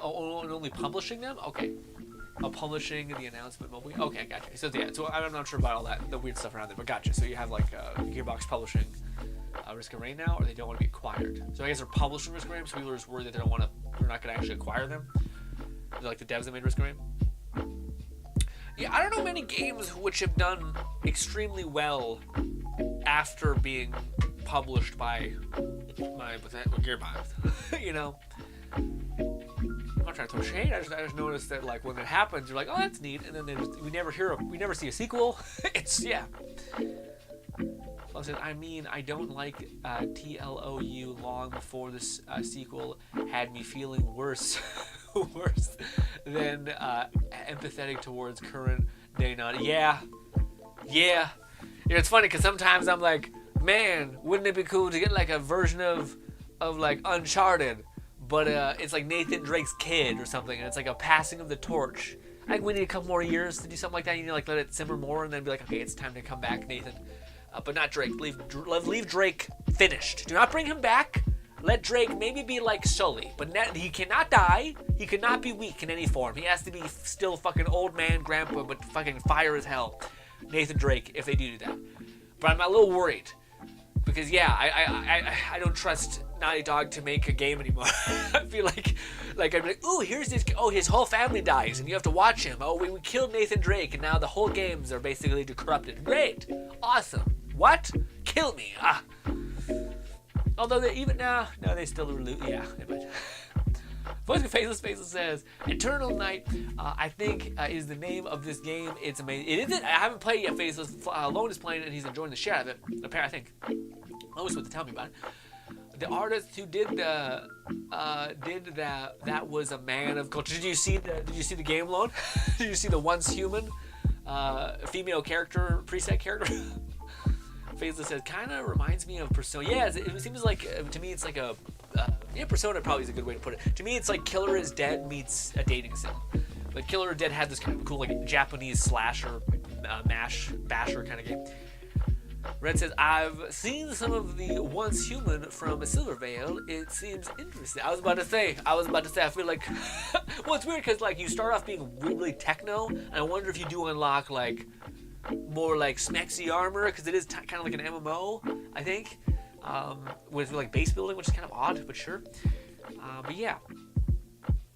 Only publishing them? Okay. Publishing the announcement mobile. Okay, gotcha. So yeah, so I'm not sure about all that, the weird stuff around there, but gotcha. So you have like Gearbox publishing Risk of Rain now, or they don't want to be acquired. So I guess they're publishing Risk of Rain, so people are just worried that they're not going to actually acquire them. They're like the devs that made Risk of Rain. Yeah, I don't know many games which have done extremely well after being published by Gearbox. You know, I'm not trying to throw shade. I just noticed that like when it happens, you're like, oh, that's neat, and then we never see a sequel. It's yeah. I mean, I don't like TLOU long before this sequel had me feeling worse than empathetic towards current day naughty. Yeah. It's funny because sometimes I'm like, man, wouldn't it be cool to get like a version of like Uncharted, but it's like Nathan Drake's kid or something, and it's like a passing of the torch. I think we need a couple more years to do something like that. You need to like let it simmer more, and then be like, okay, it's time to come back, Nathan. But not Drake. Leave Drake finished. Do not bring him back. Let Drake maybe be like Sully, but he cannot die. He cannot be weak in any form. He has to be still fucking old man grandpa, but fucking fire as hell. Nathan Drake, if they do that. But I'm a little worried because yeah, I don't trust Naughty Dog to make a game anymore. I feel like I'd be like, ooh, here's this. Oh, his whole family dies, and you have to watch him. Oh, we killed Nathan Drake, and now the whole games are basically corrupted. Great, awesome. What? Kill me. Although they even now, no, they still loot. Yeah, but. Voice of Faceless says, Eternal Night, I think, is the name of this game. It's amazing. It isn't. I haven't played it yet, Faceless. Lone is playing it, and he's enjoying the shit out of it. Apparently, I think. Always what to tell me about it. The artist who did that was a man of culture. Did you see the game, Lone? Did you see the once human female character, preset character? Faceless says, kind of reminds me of Persona. Yeah, it seems like, to me, it's like a... Persona probably is a good way to put it. To me, it's like Killer is Dead meets a dating sim. Like, Killer is Dead had this kind of cool, like, Japanese slasher, basher kind of game. Red says, I've seen some of the Once Human from Silvervale. It seems interesting. I was about to say, I feel like... Well, it's weird because, like, you start off being really techno, and I wonder if you do unlock, like... more like smexy armor, because it is kind of like an MMO, I think, with like base building, which is kind of odd, but sure. But yeah,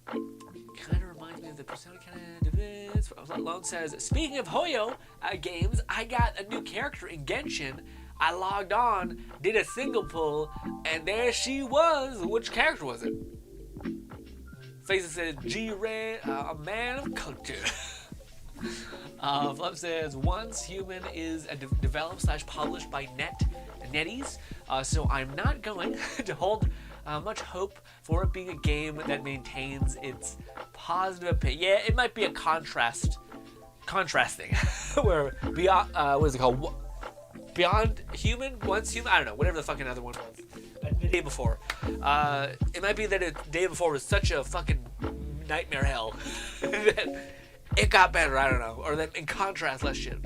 kind of reminds me of the Persona kind of. Lone says, speaking of Hoyo games, I got a new character in Genshin. I logged on, did a single pull, and there she was. Which character was it? Faces says, GRINN, a man of culture. Flub says, Once Human is developed / published by NetEase, so I'm not going to hold much hope for it being a game that maintains its positive opinion. Yeah, it might be a contrasting, where beyond, what is it called? Beyond Human, Once Human, I don't know, whatever the fucking other one was. The day before. It might be that the day before was such a fucking nightmare hell that it got better, I don't know. Or that in contrast, less shit.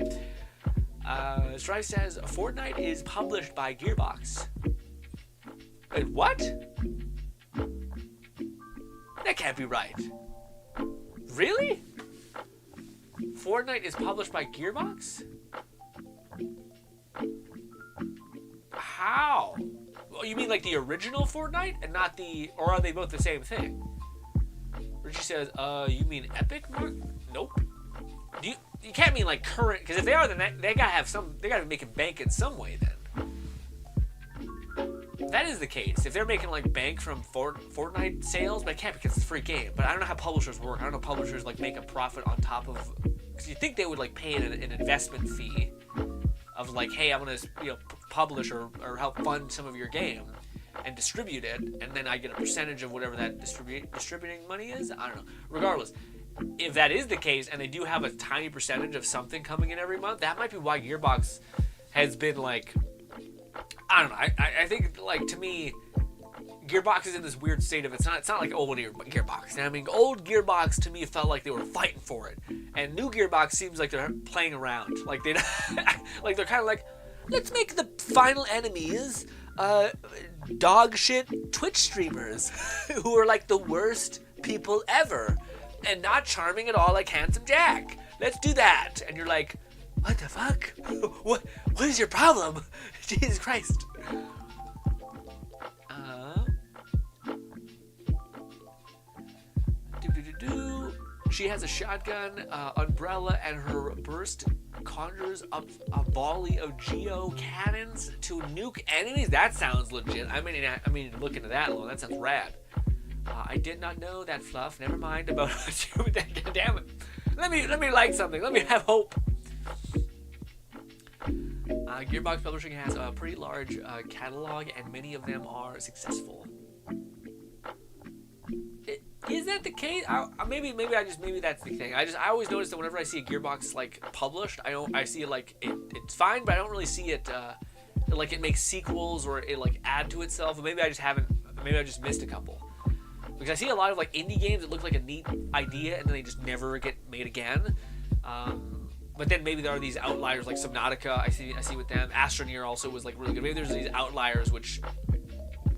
Strife says, Fortnite is published by Gearbox. Wait, what? That can't be right. Really? Fortnite is published by Gearbox? How? Oh, you mean like the original Fortnite and not the... Or are they both the same thing? Richie says, you mean Epic, Mark? Nope. You can't mean like current, because if they are, then they gotta be making bank in some way then. If that is the case, if they're making like bank from Fortnite sales, but it can't because it's a free game. But I don't know how publishers work. I don't know publishers like make a profit on top of, because you think they would like pay an investment fee of like, hey, I'm gonna publish or help fund some of your game and distribute it, and then I get a percentage of whatever that distributing money is. I don't know. Regardless, if that is the case, and they do have a tiny percentage of something coming in every month, that might be why Gearbox has been like, I don't know. I think like to me, Gearbox is in this weird state of it's not like old Gearbox. I mean, old Gearbox to me felt like they were fighting for it, and new Gearbox seems like they're playing around. Like they like they're kind of like, let's make the final enemies dog shit Twitch streamers who are like the worst people ever and not charming at all like Handsome Jack. Let's do that. And you're like, what the fuck? What is your problem? Jesus Christ. She has a shotgun, umbrella, and her burst conjures up a volley of geo cannons to nuke enemies. That sounds legit. I mean, look into that alone. That sounds rad. I did not know that, Fluff. Never mind about you. Damn it. Let me like something. Let me have hope. Gearbox Publishing has a pretty large catalog, and many of them are successful. Is that the case? Maybe that's the thing. I always notice that whenever I see a Gearbox like published, I see it like it's fine, but I don't really see it like it makes sequels or it like add to itself. Maybe I just missed a couple. Because I see a lot of like indie games that look like a neat idea and then they just never get made again. But then maybe there are these outliers like Subnautica. I see with them. Astroneer also was like really good. Maybe there's these outliers which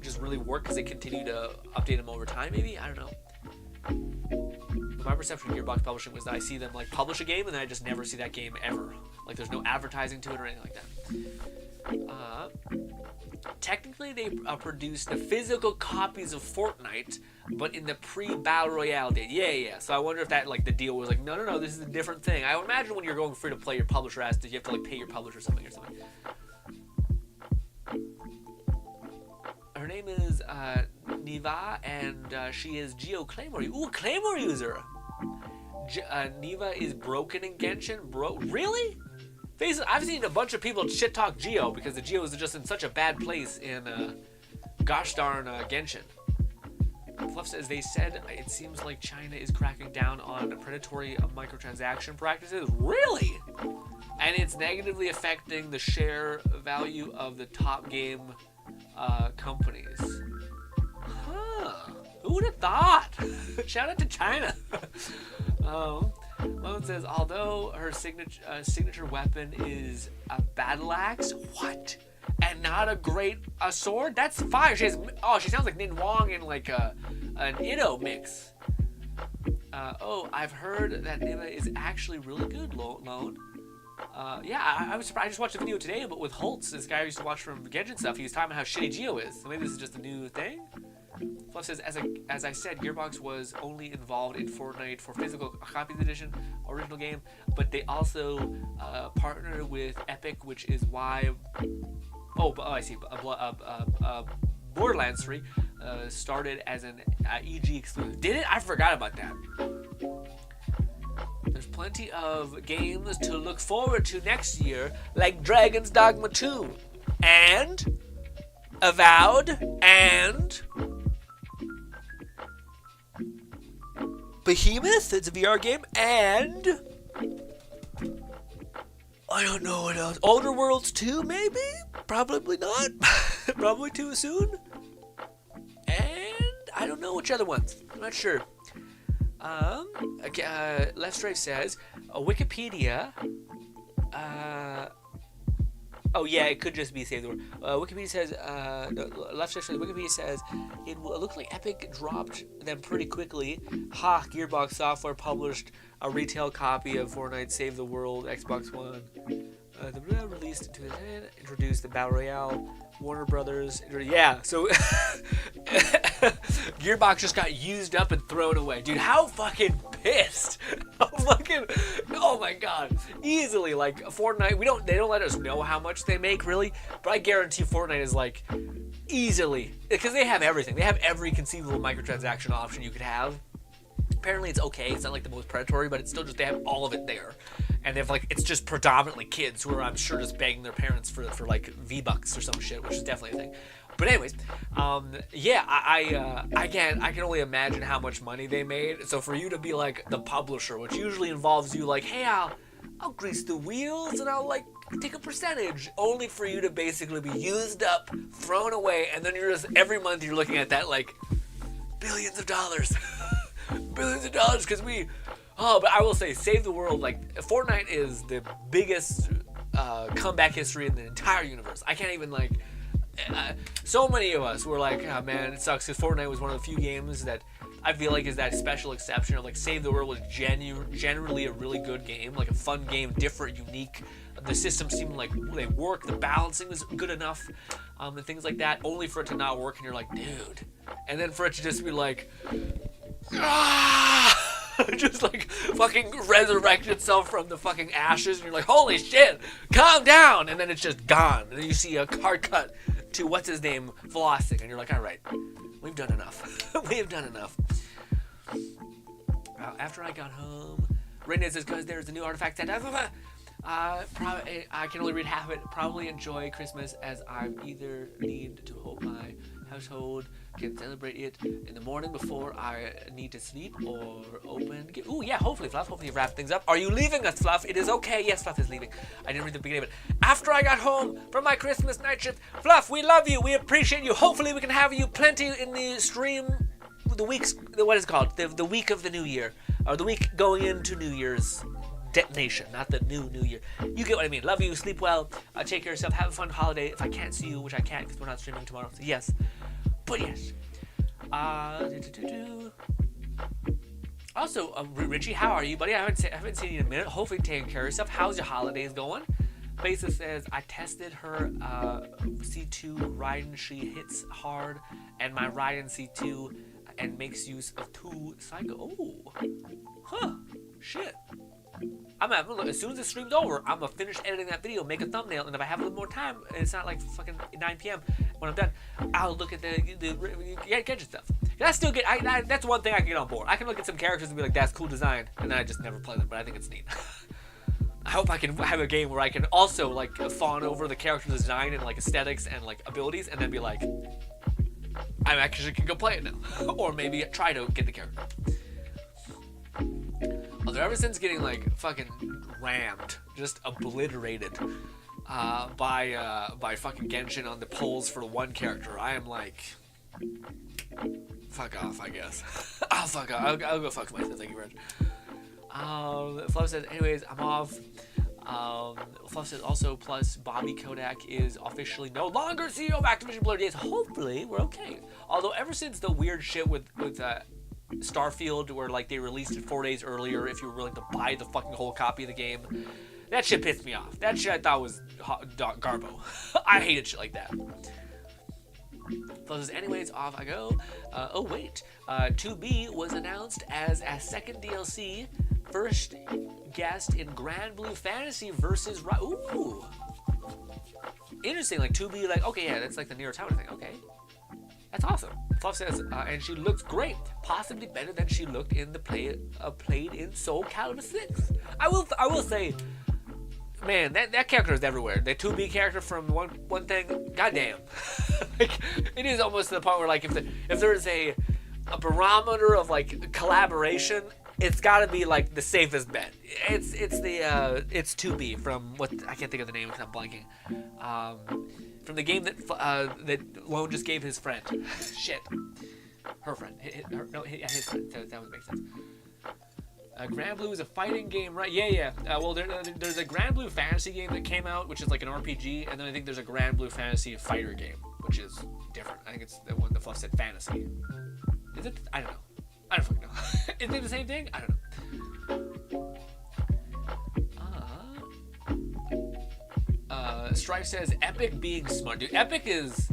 just really work because they continue to update them over time. Maybe I don't know. But my perception of Gearbox Publishing was that I see them like publish a game and then I just never see that game ever. Like there's no advertising to it or anything like that. Technically, they produced the physical copies of Fortnite, but in the pre-Battle Royale day. Yeah. So I wonder if that like the deal was like, no, this is a different thing. I would imagine when you're going free to play, your publisher has to, you have to like pay your publisher something or something. Her name is Niva, and she is Geo Claymore. Ooh, Claymore user. Niva is broken in Genshin. Really? I've seen a bunch of people shit talk Geo because the Geo is just in such a bad place in gosh darn Genshin. Fluff says they said it seems like China is cracking down on predatory microtransaction practices. Really? And it's negatively affecting the share value of the top game companies. Huh. Who would have thought? Shout out to China. Lone says, although her signature weapon is a battle axe, what? And not a great sword? That's fire. She sounds like Nin Wong in like an Itto mix. I've heard that Niva is actually really good, Lone. I was surprised. I just watched a video today, but with Holtz, this guy I used to watch from Genshin stuff, he was talking about how shitty Geo is. So maybe this is just a new thing? Fluff says, as I said, Gearbox was only involved in Fortnite for physical copies edition, original game, but they also partnered with Epic, which is why... I see. Borderlands 3 started as an EG exclusive. Did it? I forgot about that. There's plenty of games to look forward to next year, like Dragon's Dogma 2, and Avowed, and Behemoth. It's a VR game, and I don't know what else. Older Worlds 2, maybe? Probably not. Probably too soon. And I don't know which other ones. I'm not sure. Left Strife says, Wikipedia. It could just be Save the World. Wikipedia says, Left Strife says, Wikipedia says, it looks like Epic dropped them pretty quickly. Gearbox Software published a retail copy of Fortnite Save the World Xbox One. The released in 2010, introduced the Battle Royale, Warner Brothers. So Gearbox just got used up and thrown away. Dude, how fucking pissed. Oh my god. Easily, like, Fortnite, they don't let us know how much they make, really, but I guarantee Fortnite is, like, easily, because they have everything. They have every conceivable microtransaction option you could have. Apparently it's okay. It's not like the most predatory, but it's still just, they have all of it there. And they have like, it's just predominantly kids who are, I'm sure, just begging their parents for like V-Bucks or some shit, which is definitely a thing. But anyways, I can only imagine how much money they made. So for you to be like the publisher, which usually involves you like, hey, I'll grease the wheels and I'll like take a percentage, only for you to basically be used up, thrown away, and then you're just every month you're looking at that like billions of dollars, billions of dollars because we. Oh, but I will say, save the world. Like Fortnite is the biggest comeback history in the entire universe. I can't even like. So many of us were like, oh man, it sucks because Fortnite was one of the few games that I feel like is that special exception of like Save the World was generally a really good game, like a fun game, different, unique. The systems seemed like they worked, the balancing was good enough, and things like that, only for it to not work and you're like, dude. And then for it to just be like, ah! Just like fucking resurrect itself from the fucking ashes and you're like, holy shit, calm down, and then it's just gone. And then you see a hard cut to what's his name flossing and you're like, all right, we've done enough. We've done enough. After I got home, Raina says, because there's a new artifact set. I can only read half of it. Probably enjoy Christmas as I either need to hope my household can celebrate it in the morning before I need to sleep or open. Ooh, yeah, hopefully, Fluff. Hopefully you wrap things up. Are you leaving us, Fluff? It is okay. Yes, Fluff is leaving. I didn't read the beginning of it. After I got home from my Christmas night shift, Fluff, we love you. We appreciate you. Hopefully we can have you plenty in the stream. The week's, what is it called? The week of the new year. Or the week going into New Year's detonation, not the new year. You get what I mean. Love you. Sleep well. Take care of yourself. Have a fun holiday. If I can't see you, which I can't because we're not streaming tomorrow. So yes. But yes. Also, Richie, how are you, buddy? I haven't seen you in a minute. Hopefully taking care of yourself. How's your holidays going? Basis says, I tested her C2 Raiden. She hits hard. And my Raiden C2 and makes use of 2 Psycho. Oh. Huh. Shit. As soon as the stream's over, I'm gonna finish editing that video, make a thumbnail, and if I have a little more time, and it's not like fucking 9 p.m. when I'm done, I'll look at the gadget stuff. I still get, that's one thing I can get on board. I can look at some characters and be like, that's cool design, and then I just never play them, but I think it's neat. I hope I can have a game where I can also like fawn over the character design and like aesthetics and like abilities, and then be like, I actually can go play it now, or maybe try to get the character. Although ever since getting like fucking rammed, just obliterated by fucking Genshin on the polls for one character, I am like, fuck off, I guess. I'll fuck off. I'll go fuck myself. Thank you very much. Fluff says, anyways, I'm off. Fluff says also, plus Bobby Kodak is officially no longer CEO of Activision Blizzard. Yes, hopefully we're okay. Although ever since the weird shit with Starfield, where like they released it 4 days earlier if you were willing to buy the fucking whole copy of the game, that shit pissed me off. That shit I thought was garbo. I hated shit like that. Says, anyways, off I go. Oh wait, 2B was announced as a second DLC, first guest in Grand Blue Fantasy versus ooh, interesting. Like 2B, like okay, yeah, that's like the Near Tower thing. Okay. That's awesome. Fluff says, and she looks great, possibly better than she looked in the played in Soul Calibur 6. I will say, man, that character is everywhere. The 2B character from one thing, goddamn, like it is almost to the point where like if there's a barometer of like collaboration, it's got to be like the safest bet. It's 2B from what I can't think of the name because I'm blanking. From the game that Lone just gave his friend. Shit. Her friend. His friend. That would make sense. Grand Blue is a fighting game, right? Yeah. Well, there's a Grand Blue Fantasy game that came out, which is like an RPG, and then I think there's a Grand Blue Fantasy fighter game, which is different. I think it's the one the Fluff said fantasy. Is it? I don't know. I don't fucking know. Is it the same thing? I don't know. Strife says, Epic being smart. Dude, Epic is...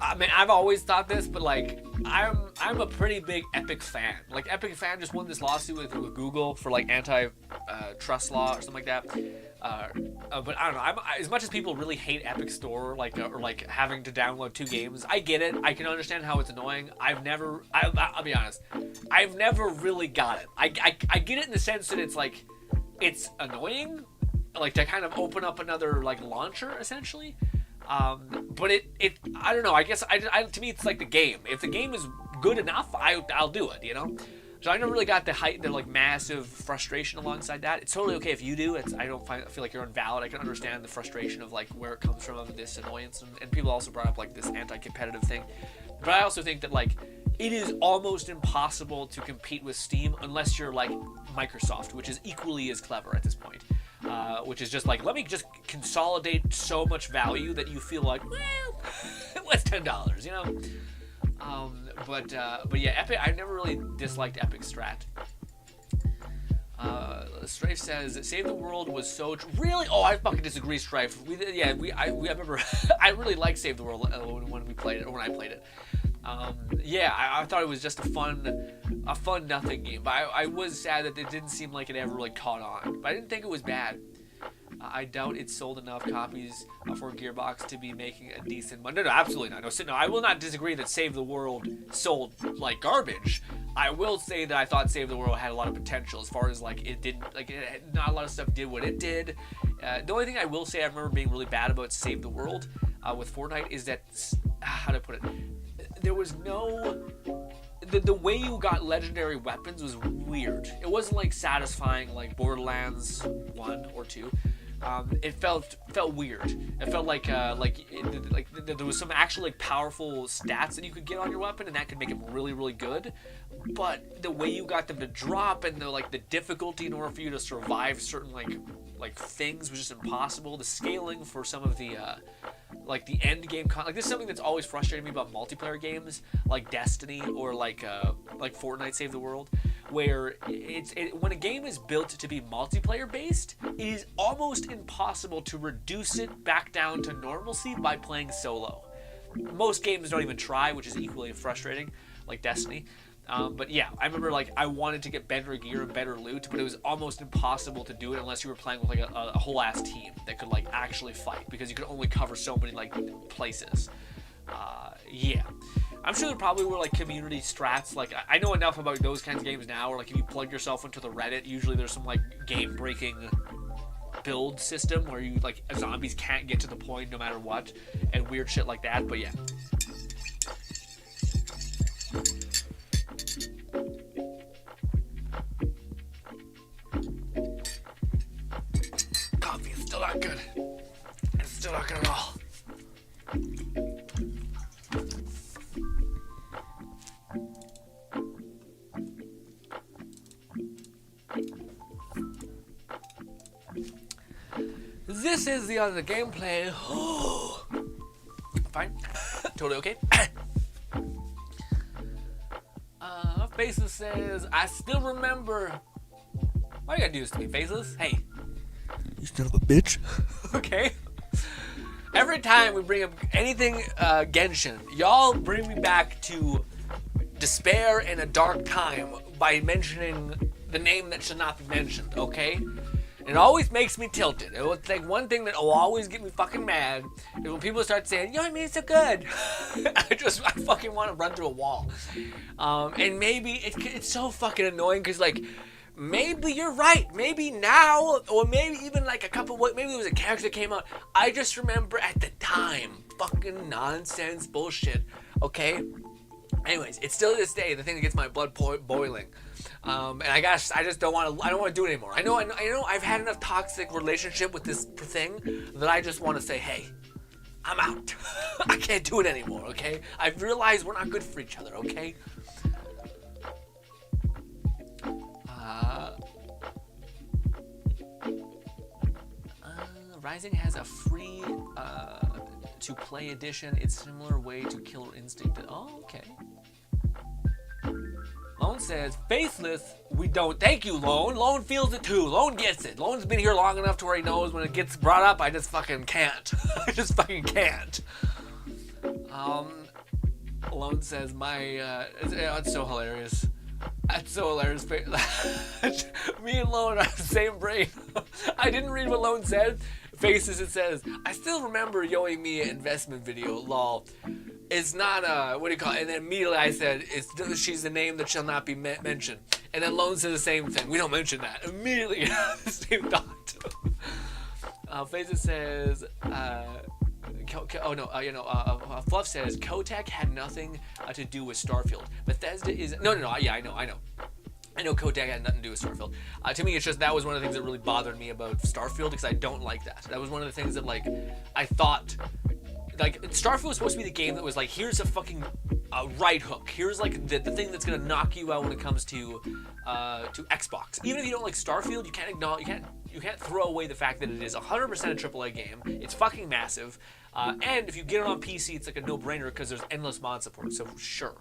I mean, I've always thought this, but like, I'm a pretty big Epic fan. Like, Epic fan just won this lawsuit with Google for like anti-trust law or something like that. But I don't know. As much as people really hate Epic Store, like, or like having to download 2 games, I get it. I can understand how it's annoying. I'll be honest, I've never really got it. I get it in the sense that it's like, it's annoying, like to kind of open up another like launcher essentially. But it I don't know. I guess to me it's like the game. If the game is good enough, I'll do it. You know. So I never really got the like massive frustration alongside that. It's totally okay if you do. I feel like you're invalid. I can understand the frustration of like where it comes from, of this annoyance, and people also brought up like this anti-competitive thing. But I also think that like it is almost impossible to compete with Steam unless you're like Microsoft, which is equally as clever at this point. Which is just like, let me just consolidate so much value that you feel like, well, what's $10, you know? But yeah, Epic. I've never really disliked Epic Strat. Strife says Save the World was so really. Oh, I fucking disagree, Strife. I remember. I really liked Save the World when we played it, or when I played it. I thought it was just a fun nothing game. But I was sad that it didn't seem like it ever really caught on. But I didn't think it was bad. I doubt it sold enough copies for Gearbox to be making a decent money. No, absolutely not. No, I will not disagree that Save the World sold like garbage. I will say that I thought Save the World had a lot of potential as far as like it didn't, like not a lot of stuff did what it did. The only thing I will say I remember being really bad about Save the World with Fortnite is that, how to put it, there was no... The way you got legendary weapons was weird. It wasn't like satisfying like Borderlands 1 or 2. It felt weird. It felt like there was some actual like powerful stats that you could get on your weapon, and that could make it really, really good. But the way you got them to drop and the difficulty in order for you to survive certain like things was just impossible. The scaling for some of the the end game this is something that's always frustrated me about multiplayer games like Destiny or like Fortnite Save the World, where when a game is built to be multiplayer based, it is almost impossible to reduce it back down to normalcy by playing solo. Most games don't even try, which is equally frustrating, like Destiny. But yeah, I remember I wanted to get better gear and better loot, but it was almost impossible to do it unless you were playing with a whole ass team that could actually fight, because you could only cover so many places. Yeah, I'm sure there probably were community strats. I know enough about those kinds of games now, where if you plug yourself into the Reddit, usually there's some game breaking build system where you zombies can't get to the point no matter what, and weird shit like that. But yeah. Coffee is still not good. It's still not good at all. This is the other gameplay. Fine. Totally okay. Faceless says, I still remember. Why you gotta do this to me, Faceless? Hey. You son of a bitch. Okay. Every time we bring up anything Genshin, y'all bring me back to despair and a dark time by mentioning the name that should not be mentioned, okay? It always makes me tilted. It's one thing that will always get me fucking mad is when people start saying, yo, I mean, it's so good. I fucking want to run through a wall. And maybe it's so fucking annoying because, maybe you're right. Maybe now, or maybe even maybe there was a character that came out. I just remember at the time, fucking nonsense bullshit, okay? Anyways, it's still to this day the thing that gets my blood boiling. And I just don't want to do it anymore. I know I've had enough toxic relationship with this thing that I just want to say, hey, I'm out. I can't do it anymore, okay? I've realized we're not good for each other, okay? Rising has a free to play edition. It's similar way to Killer Instinct. Oh, okay. Lone says, Faceless, we don't. Thank you, Lone. Lone feels it too. Lone gets it. Lone's been here long enough to where he knows when it gets brought up, I just fucking can't. I just fucking can't. Lone says, it's so hilarious. That's so hilarious. Me and Lone are the same brain. I didn't read what Lone said. Faces, it says, I still remember Yoey Mia investment video, lol. It's not, what do you call it? And then immediately I said, she's the name that shall not be mentioned. And then Lone said the same thing. We don't mention that. Immediately, the same thought. Faces says, Fluff says, Kotek had nothing to do with Starfield. Bethesda is, no, yeah, I know. I know Kodak had nothing to do with Starfield. To me, it's just that was one of the things that really bothered me about Starfield because I don't like that. That was one of the things that like I thought like Starfield was supposed to be the game that was like, here's a fucking right hook. Here's like the thing that's gonna knock you out when it comes to Xbox. Even if you don't like Starfield, you can't throw away the fact that it is 100% a AAA game. It's fucking massive, and if you get it on PC, it's like a no-brainer because there's endless mod support. So sure.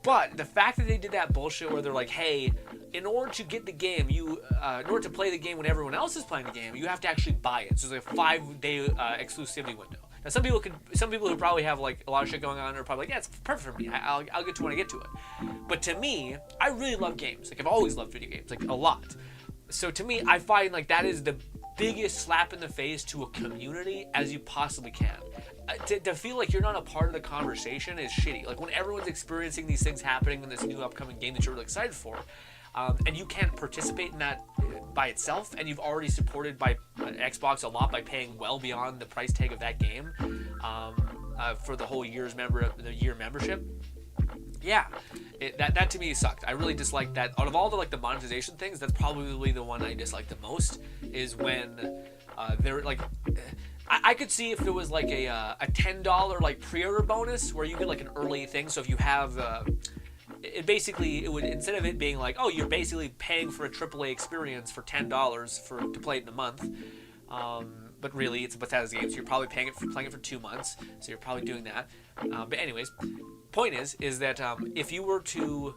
But the fact that they did that bullshit where they're like, hey, in order to get the game, in order to play the game when everyone else is playing the game, you have to actually buy it. So there's like a 5-day exclusivity window. Now some people who probably have like a lot of shit going on are probably like, yeah, it's perfect for me. I'll get to when I get to it. But to me, I really love games. Like I've always loved video games, like a lot. So to me, I find like that is the biggest slap in the face to a community as you possibly can. To feel like you're not a part of the conversation is shitty. Like when everyone's experiencing these things happening in this new upcoming game that you're really excited for, and you can't participate in that by itself, and you've already supported by Xbox a lot by paying well beyond the price tag of that game for the whole year membership. Yeah, that to me sucked. I really disliked that. Out of all the monetization things, that's probably the one I disliked the most. Is when they're like. I could see if there was like a $10 like pre-order bonus where you get like an early thing. So if you have it would, instead of it being like, oh, you're basically paying for a AAA experience for $10 to play it in a month. But really, it's a Bethesda game, so you're probably playing it for 2 months. So you're probably doing that. But anyways, point is that if you were to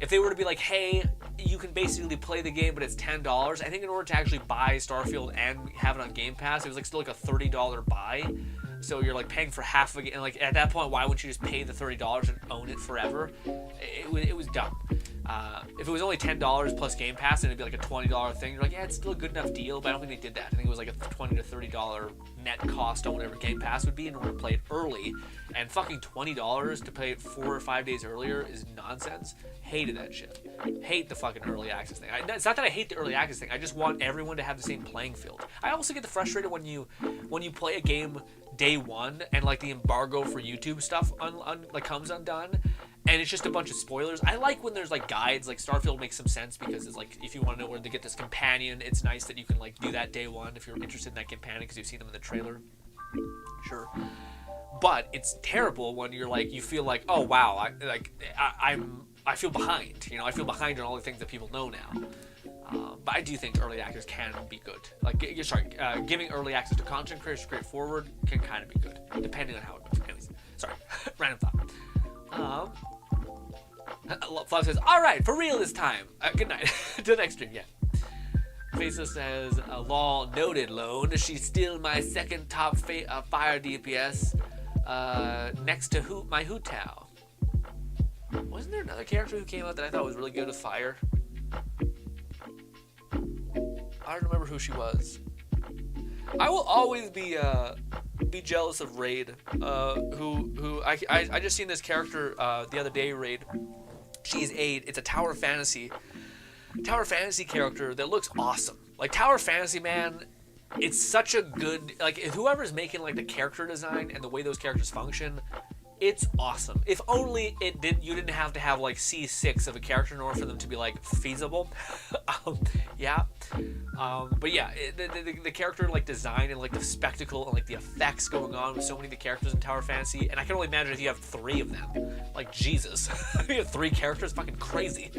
if they were to be like, hey, you can basically play the game, but it's $10. I think in order to actually buy Starfield and have it on Game Pass, it was like still like a $30 buy. So you're like paying for half of it, and like at that point, why wouldn't you just pay the $30 and own it forever? It was dumb. If it was only $10 plus Game Pass, and it'd be like a $20 thing, you're like, yeah, it's still a good enough deal, but I don't think they did that. I think it was like a $20 to $30 net cost on whatever Game Pass would be in order to play it early, and fucking $20 to play it 4 or 5 days earlier is nonsense. Hated that shit. Hate the fucking early access thing. It's not that I hate the early access thing. I just want everyone to have the same playing field. I also get frustrated when you play a game day one and like the embargo for YouTube stuff like comes undone, and it's just a bunch of spoilers. I like when there's like guides. Like Starfield makes some sense because it's like if you want to know where to get this companion, it's nice that you can like do that day one if you're interested in that companion because you've seen them in the trailer. Sure. But it's terrible when you're like, you feel like, oh wow, I feel behind. You know, I feel behind on all the things that people know now. But I do think early access can be good. Like, giving early access to content creators straightforward can kind of be good, depending on how it goes. Anyways, sorry, random thought. Flav says, all right, for real this time. Good night. To the next stream, yeah. Faceless says, lol, noted, Lone. She's still my second top fire DPS, next to my Hu Tao. Wasn't there another character who came out that I thought was really good with fire? I don't remember who she was. I will always be jealous of Raid, who I just seen this character the other day. Raid, it's a Tower Fantasy character that looks awesome. Like Tower Fantasy, man, it's such a good, like whoever's making like the character design and the way those characters function, it's awesome. If only you didn't have to have like C6 of a character in order for them to be like feasible. Yeah. But yeah, the character like design and like the spectacle and like the effects going on with so many of the characters in Tower Fantasy, and I can only imagine if you have 3 of them. Like Jesus, you have 3 characters, fucking crazy.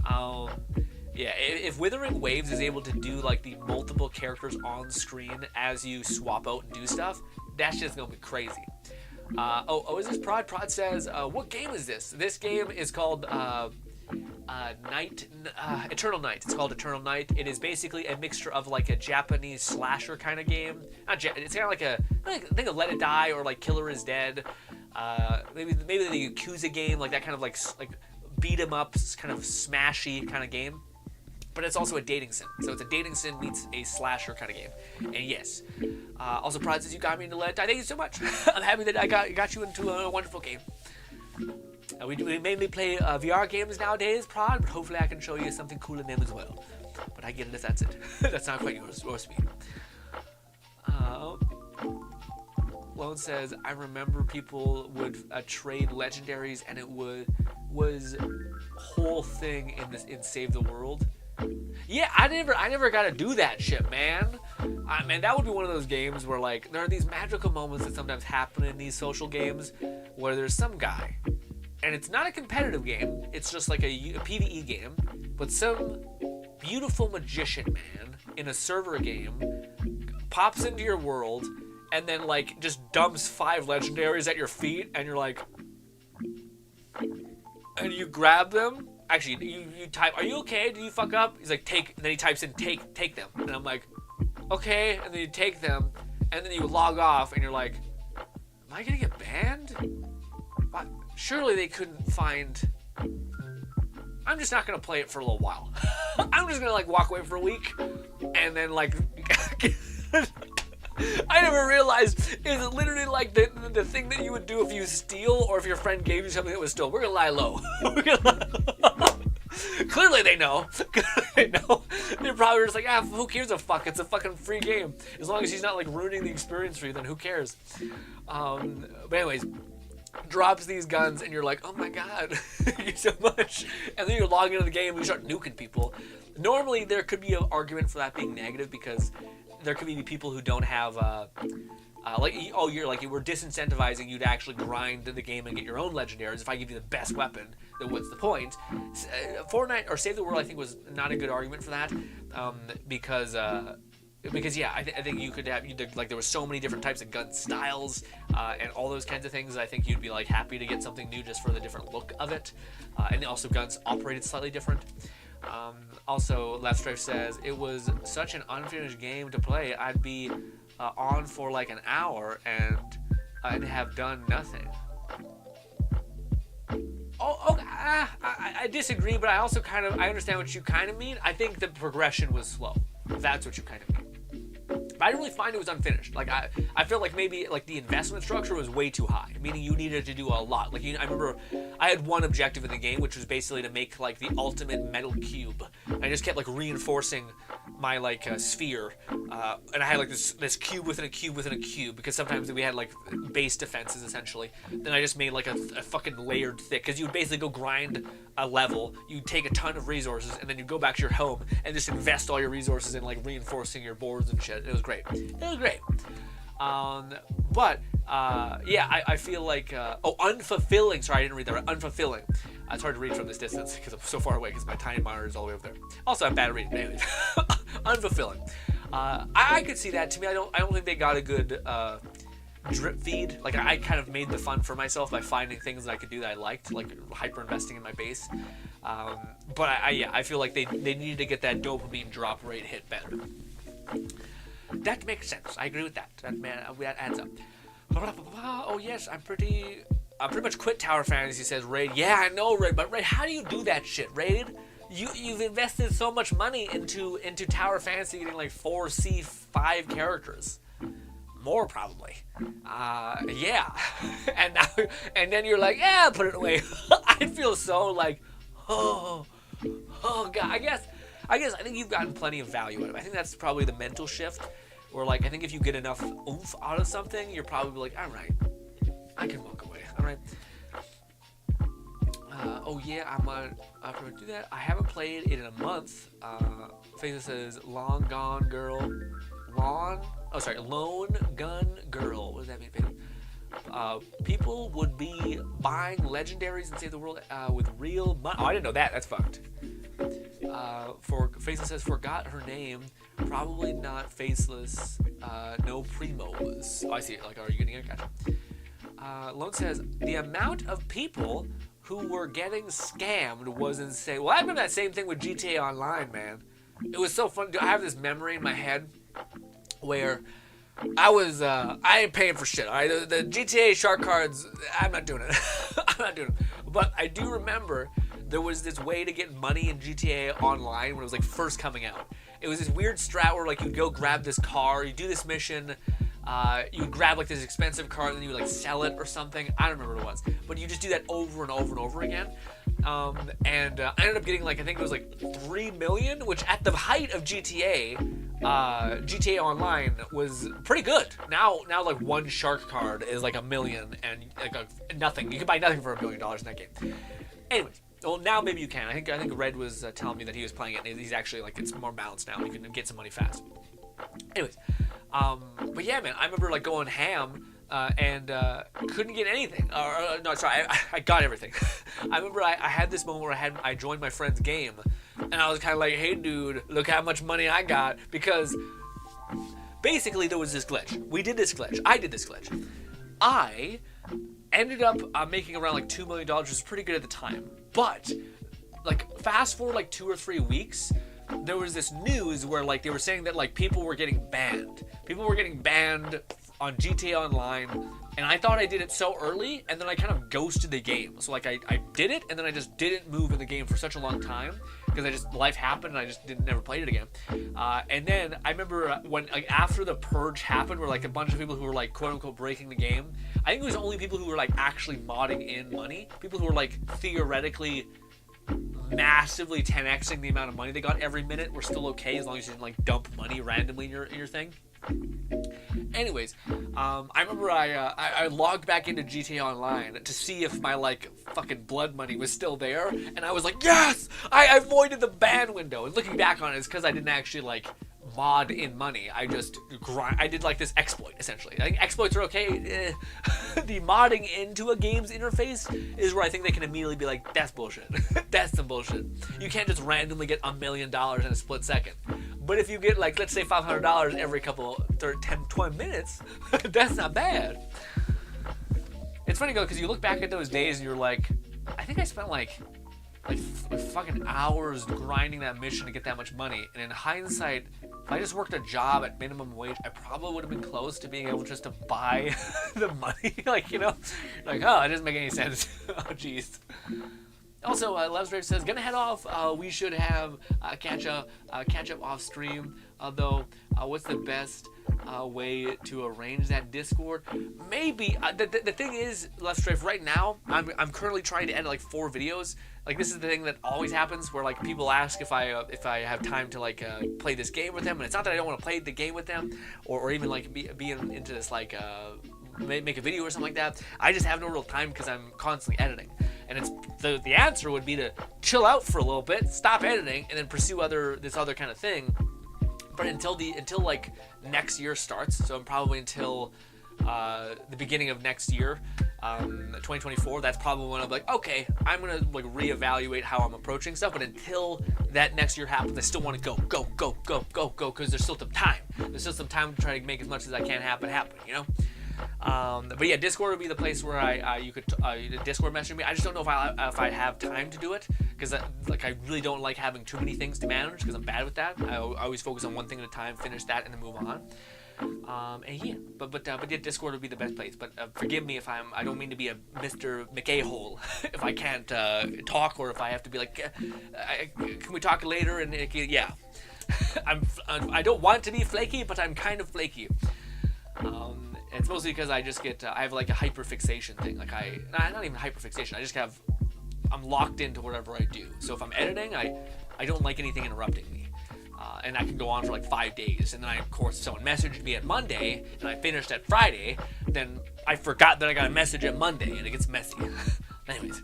Yeah, if Withering Waves is able to do like the multiple characters on screen as you swap out and do stuff, that's just gonna be crazy. Is this Prod? Prod says, what game is this? This game is called Eternal Night. It's called Eternal Night. It is basically a mixture of like a Japanese slasher kind of game. It's kind of like think of Let It Die or like Killer is Dead. Maybe the Yakuza game, like that kind of like beat 'em up, kind of smashy kind of game. But it's also a dating sim. So it's a dating sim meets a slasher kind of game. And yes, also Prod says you got me into Let It Die. Thank you so much. I'm happy that I got you into a wonderful game. We mainly play VR games nowadays, Prod, but hopefully I can show you something cool in them as well. But I get it if that's it. That's not quite your speed. Lone says, I remember people would trade legendaries and it would was whole thing in Save the World. Yeah, I never got to do that shit, man. Man, that would be one of those games where like there are these magical moments that sometimes happen in these social games where there's some guy, and it's not a competitive game. It's just like a PvE game, but some beautiful magician man in a server game pops into your world and then like just dumps 5 legendaries at your feet, and you're like, and you grab them. Actually, you type, "Are you okay? Did you fuck up?" He's like, "Take," and then he types in, take them. And I'm like, okay, and then you take them, and then you log off, and you're like, am I gonna get banned? What? Surely they couldn't find... I'm just not gonna play it for a little while. I'm just gonna like walk away for a week, and then like... I never realized it's literally like the thing that you would do if you steal, or if your friend gave you something that was stolen. We're gonna lie low. Clearly they know. They're probably just like, who cares a fuck? It's a fucking free game. As long as he's not like ruining the experience for you, then who cares? But anyways, drops these guns, and you're like, oh my god, thank you so much. And then you log into the game and you start nuking people. Normally there could be an argument for that being negative, because there could be people who don't have you were disincentivizing you to actually grind the game and get your own legendaries. If I give you the best weapon, then what's the point? Fortnite or Save the World, I think, was not a good argument for that, because yeah, I think you could have like there was so many different types of gun styles and all those kinds of things. I think you'd be like happy to get something new just for the different look of it, and also guns operated slightly different. Also, Left Strife says, it was such an unfinished game to play. I'd be on for like an hour and have done nothing. I disagree, but I also I understand what you kind of mean. I think the progression was slow. That's what you kind of mean. But I didn't really find it was unfinished. Like I felt like maybe like the investment structure was way too high, meaning you needed to do a lot. Like I remember I had one objective in the game, which was basically to make like the ultimate metal cube. I just kept like reinforcing my like sphere, and I had like this cube within a cube within a cube, because sometimes we had like base defenses essentially. Then I just made like a fucking layered thick, because you would basically go grind a level, you take a ton of resources, and then you go back to your home and just invest all your resources in like reinforcing your boards and shit. It was great. I feel like unfulfilling. Sorry, I didn't read that right. Unfulfilling. It's hard to read from this distance because I'm so far away, because my tiny monitor is all the way up there. Also, I'm bad at reading. Anyway, unfulfilling. I could see that. To me, I don't think they got a good drip feed. Like I kind of made the fun for myself by finding things that I could do that I liked, like hyper investing in my base. But I feel like they needed to get that dopamine drop rate hit better. That makes sense. I agree with that. That adds up. Oh yes, I pretty much quit Tower Fantasy, says Raid. Yeah, I know, Raid, but Raid, how do you do that shit, Raid? You've invested so much money into Tower Fantasy, getting like 4 C5 characters. More probably. Yeah. and then you're like, yeah, put it away. I feel so like, oh god. I think you've gotten plenty of value out of it. I think that's probably the mental shift, where like I think if you get enough oomph out of something, you're probably like, all right, I can walk away. All right. I'm gonna do that. I haven't played it in a month. Facebook says Lone Gun Girl. Lone Gun Girl. What does that mean, baby? People would be buying legendaries and Save the World with real money. Oh, I didn't know that. That's fucked. Faceless says, forgot her name. Probably not Faceless. No Primos. Oh, I see it. Like, are you getting it? Gotcha. Lone says, the amount of people who were getting scammed was insane. Well, I remember that same thing with GTA Online, man. It was so fun. I have this memory in my head where I ain't paying for shit, all right? The GTA shark cards, I'm not doing it. I'm not doing it. But I do remember there was this way to get money in GTA Online when it was like first coming out. It was this weird strat where like you'd go grab this car, you do this mission, you would grab like this expensive car, and then you would like sell it or something. I don't remember what it was, but you just do that over and over and over again. I ended up getting like, I think it was like 3 million, which at the height of GTA Online was pretty good. Now like one shark card is like $1 million, and like nothing. You can buy nothing for $1 million in that game. Anyways, well, now maybe you can. I think Red was telling me that he was playing it, and he's actually like it's more balanced now. You can get some money fast. Anyways, but yeah, man, I remember like going ham and couldn't get anything. No, sorry, I got everything. I remember I had this moment where I joined my friend's game, and I was kind of like, hey, dude, look how much money I got, because basically there was this glitch. We did this glitch. I did this glitch. I ended up making around like $2 million, which was pretty good at the time. But like fast forward like 2 or 3 weeks, there was this news where like they were saying that like people were getting banned. People were getting banned on GTA Online, and I thought I did it so early, and then I kind of ghosted the game. So like I did it, and then I just didn't move in the game for such a long time because life happened, and I just never played it again. And then I remember when like after the purge happened, where like a bunch of people who were like quote unquote breaking the game. I think it was only people who were like actually modding in money, people who were like theoretically massively 10xing the amount of money they got every minute were still okay as long as you didn't like dump money randomly in your thing. Anyways, I remember I logged back into GTA Online to see if my like fucking blood money was still there, and I was like, yes, I avoided the ban window. And looking back on it, it's because I didn't actually like mod in money. I just I did like this exploit essentially. I think exploits are okay. The modding into a game's interface is where I think they can immediately be like, that's bullshit. That's some bullshit. You can't just randomly get $1 million in a split second. But if you get like, let's say $500 every couple 10, 20 minutes, that's not bad. It's funny though, because you look back at those days and you're like, I think I spent like fucking hours grinding that mission to get that much money. And in hindsight, if I just worked a job at minimum wage, I probably would have been close to being able just to buy the money. Like, you know, like, oh, it doesn't make any sense. Oh, jeez. Also, Levsbrave says, gonna head off. We should have catch up off stream. Although, what's the best way to arrange that Discord? Maybe the thing is, Levsbrave, right now I'm currently trying to edit like 4 videos. Like this is the thing that always happens, where like people ask if I have time to like play this game with them, and it's not that I don't want to play the game with them, or even like be into this like make a video or something like that. I just have no real time because I'm constantly editing. And it's the answer would be to chill out for a little bit, stop editing, and then pursue this other kind of thing. But until like next year starts, so I'm probably until the beginning of next year, 2024. That's probably when I'm like, okay, I'm gonna like reevaluate how I'm approaching stuff. But until that next year happens, I still want to go because there's still some time. There's still some time to try to make as much as I can happen. You know. But yeah, Discord would be the place where you could Discord message me. I just don't know if I have time to do it, because like I really don't like having too many things to manage, because I'm bad with that. I always focus on one thing at a time, finish that, and then move on. And yeah, but yeah, Discord would be the best place. But forgive me if I don't mean to be a Mr. McA-hole if I can't talk, or if I have to be like, can we talk later? And yeah, I don't want to be flaky, but I'm kind of flaky. It's mostly because I just get I have like a hyperfixation thing. Like not even hyperfixation. I'm locked into whatever I do. So if I'm editing, I don't like anything interrupting me. And I can go on for like 5 days, and then of course someone messaged me at Monday, and I finished at Friday. Then I forgot that I got a message at Monday, and it gets messy. Anyways,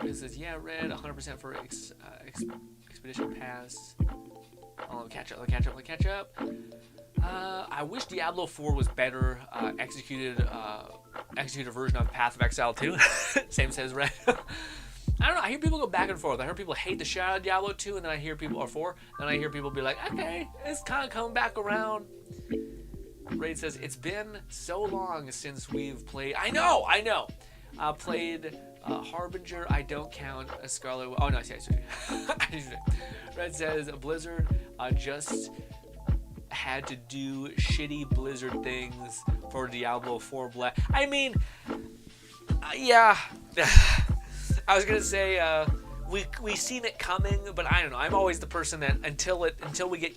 It says, yeah, Red, 100% for Expedition Pass. I'll catch up. I wish Diablo 4 was better executed version of Path of Exile 2. Same says Red. I don't know. I hear people go back and forth. I heard people hate the shit out of Diablo 2, and then I hear people, or 4, and I hear people be like, okay, it's kind of coming back around. Raid says, it's been so long since we've played. I know. Played Harbinger. I don't count a Scarlet. Oh no, sorry. Red says Blizzard just had to do shitty Blizzard things for Diablo 4 Black. I mean, yeah. I was gonna say we seen it coming, but I don't know. I'm always the person that until we get.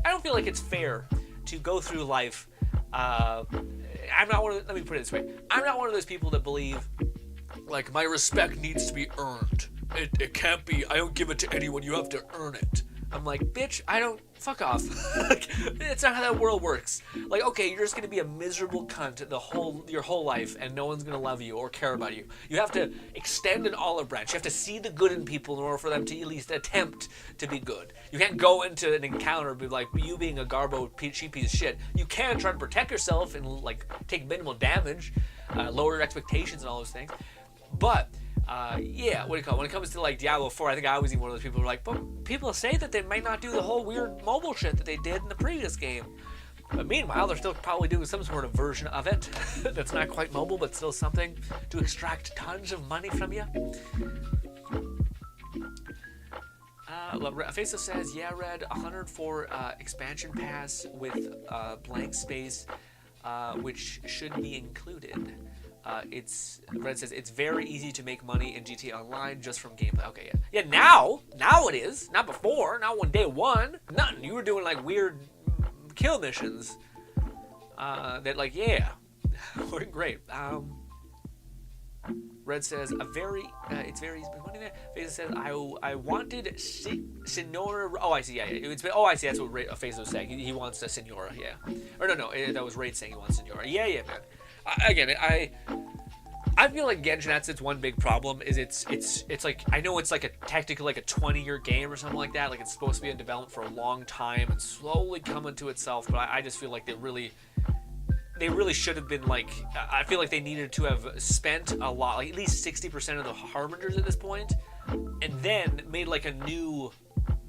I don't feel like it's fair to go through life. I'm not one of. Let me put it this way. I'm not one of those people that believe like my respect needs to be earned. It can't be. I don't give it to anyone. You have to earn it. I'm like, bitch, I don't, fuck off. Like, it's not how that world works. Like, okay, you're just gonna be a miserable cunt your whole life, and no one's gonna love you or care about you. You have to extend an olive branch. You have to see the good in people in order for them to at least attempt to be good. You can't go into an encounter and be like, you being a garbo cheap piece of shit. You can try to protect yourself and like take minimal damage, lower your expectations and all those things. But yeah, what do you call it? When it comes to like Diablo 4, I think I was even one of those people who are like, but people say that they might not do the whole weird mobile shit that they did in the previous game. But meanwhile, they're still probably doing some sort of version of it that's not quite mobile, but still something to extract tons of money from you. Faso says, yeah, Red, 104 expansion pass with blank space, which should be included. Red says it's very easy to make money in GTA Online just from gameplay. Okay, yeah. Now it is. Not before. Not when day one. Nothing. You were doing like weird kill missions. That like, yeah, were great. Red says it's very easy to make money there. Fazo says I wanted Senora. Oh, I see. Yeah. I see. That's what Fazo was saying. He wants a Senora. Yeah. Or no. That was Raid saying he wants Senora. Yeah, man. I feel like Genshin, that's its one big problem, is it's like, I know it's like technically like a 20-year game or something like that, like it's supposed to be in development for a long time and slowly coming to itself, but I just feel like they really should have been like, I feel like they needed to have spent a lot, like at least 60% of the Harbingers at this point, and then made like a new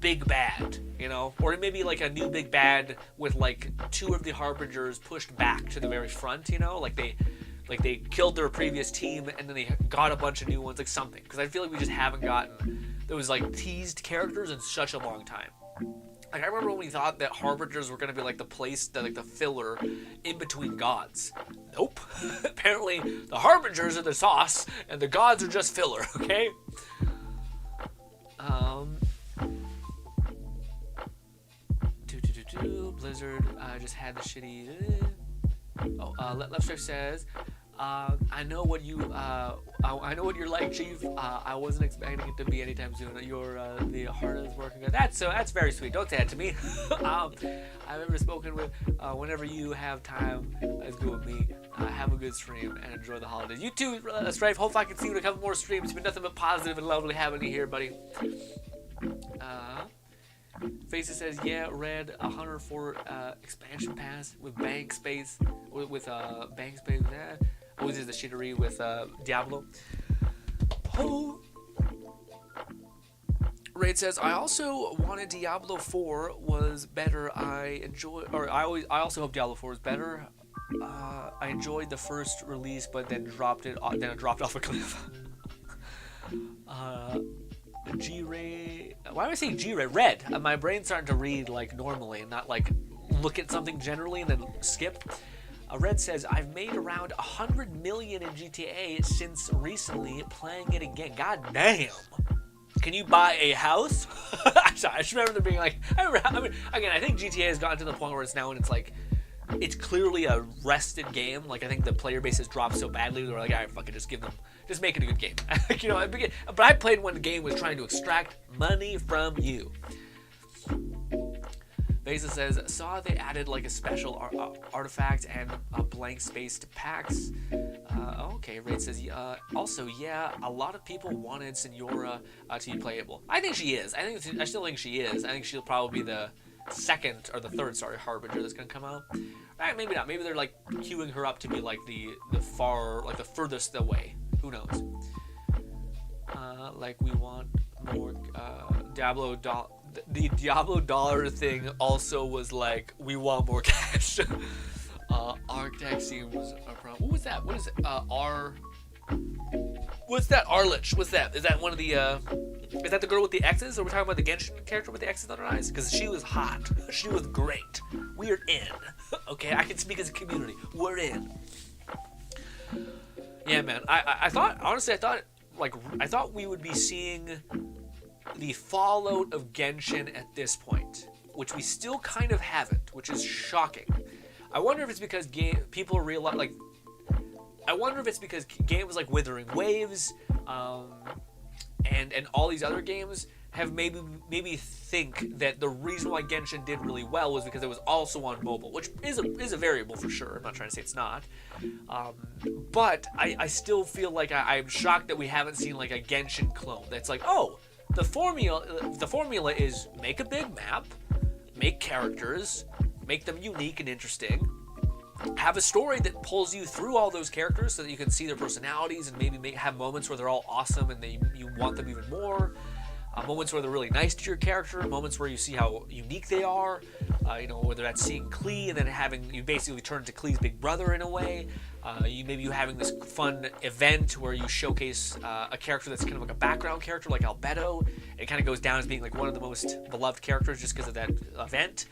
big bad, you know, or maybe like a new big bad with like 2 of the Harbingers pushed back to the very front, you know, like they killed their previous team and then they got a bunch of new ones, like something, because I feel like we just haven't gotten those like teased characters in such a long time. Like I remember when we thought that Harbingers were gonna be like the place that like the filler in between gods. Nope. Apparently the Harbingers are the sauce and the gods are just filler. Okay. Blizzard just had the shitty. Left Strife says, I know what you're like, Chief. I wasn't expecting it to be anytime soon. You're the hardest working guy. That's very sweet. Don't say that to me. I've ever spoken with. Whenever you have time, let's go with me. Have a good stream and enjoy the holidays. You too, Strife. Hope I can see you in a couple more streams. It's been nothing but positive and lovely having you here, buddy. Faces says, yeah, Red, 104 expansion pass with bank space, with bank space. What is the shittery with Diablo? Oh. Raid says, I also wanted Diablo 4 was better. I also hope Diablo 4 is better. I enjoyed the first release, but then it dropped off a cliff. G-Ray. Why am I saying G-Ray? Red. My brain's starting to read like normally and not like look at something generally and then skip. Red says, I've made around 100 million in GTA since recently playing it again. God damn. Can you buy a house? I'm sorry, I just remember there being like, I mean, again, I think GTA has gotten to the point where it's now and it's like, it's clearly a rested game. Like, I think the player base has dropped so badly, they're like, all right, fuck it, just make it a good game. You know, but I played when the game was trying to extract money from you. Beza says, saw they added like a special artifact and a blank space to packs. Okay, Raid says, also, yeah, a lot of people wanted Senora to be playable. I think she is. I still think she is. I think she'll probably be the second or the third, Harbinger that's gonna come out. Right, maybe not. Maybe they're like queuing her up to be like the furthest away. Who knows? Like we want more Diablo the Diablo dollar thing also was like we want more cash. Architect seems a problem. What was that? What is it? What's that? Arlich. What's that? Is that one of the is that the girl with the X's? Or are we talking about the Genshin character with the X's on her eyes? Because she was hot. She was great. We're in. Okay, I can speak as a community. We're in. Yeah, man. I thought, honestly, I thought we would be seeing the fallout of Genshin at this point, which we still kind of haven't, which is shocking. I wonder if it's because people realize, like, I wonder if it's because games like Withering Waves, and all these other games have maybe think that the reason why Genshin did really well was because it was also on mobile, which is a variable for sure. I'm not trying to say it's not, but I still feel like I'm shocked that we haven't seen like a Genshin clone that's like, oh, the formula is make a big map, make characters, make them unique and interesting, have a story that pulls you through all those characters so that you can see their personalities and maybe have moments where they're all awesome and you want them even more. Moments where they're really nice to your character, moments where you see how unique they are, whether that's seeing Klee and then having you basically turn to Klee's big brother in a way. You having this fun event where you showcase a character that's kind of like a background character like Albedo. It kind of goes down as being like one of the most beloved characters just because of that event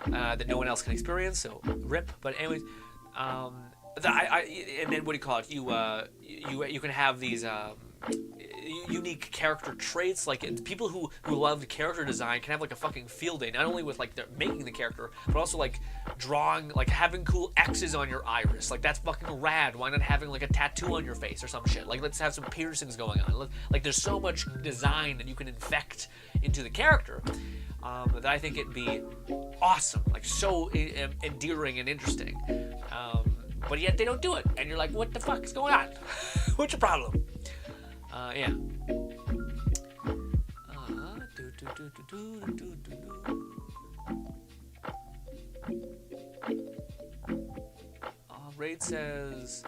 that no one else can experience. So rip. But anyways, and then what do you call it? You can have these. Unique character traits, like people who love character design can have like a fucking field day, not only with like making the character, but also like drawing, like having cool X's on your iris. Like that's fucking rad. Why not having like a tattoo on your face or some shit? Like let's have some piercings going on. Like there's so much design that you can infect into the character that I think it'd be awesome, like so endearing and interesting. But yet they don't do it, and you're like, what the fuck is going on? What's your problem? Yeah. Raid says,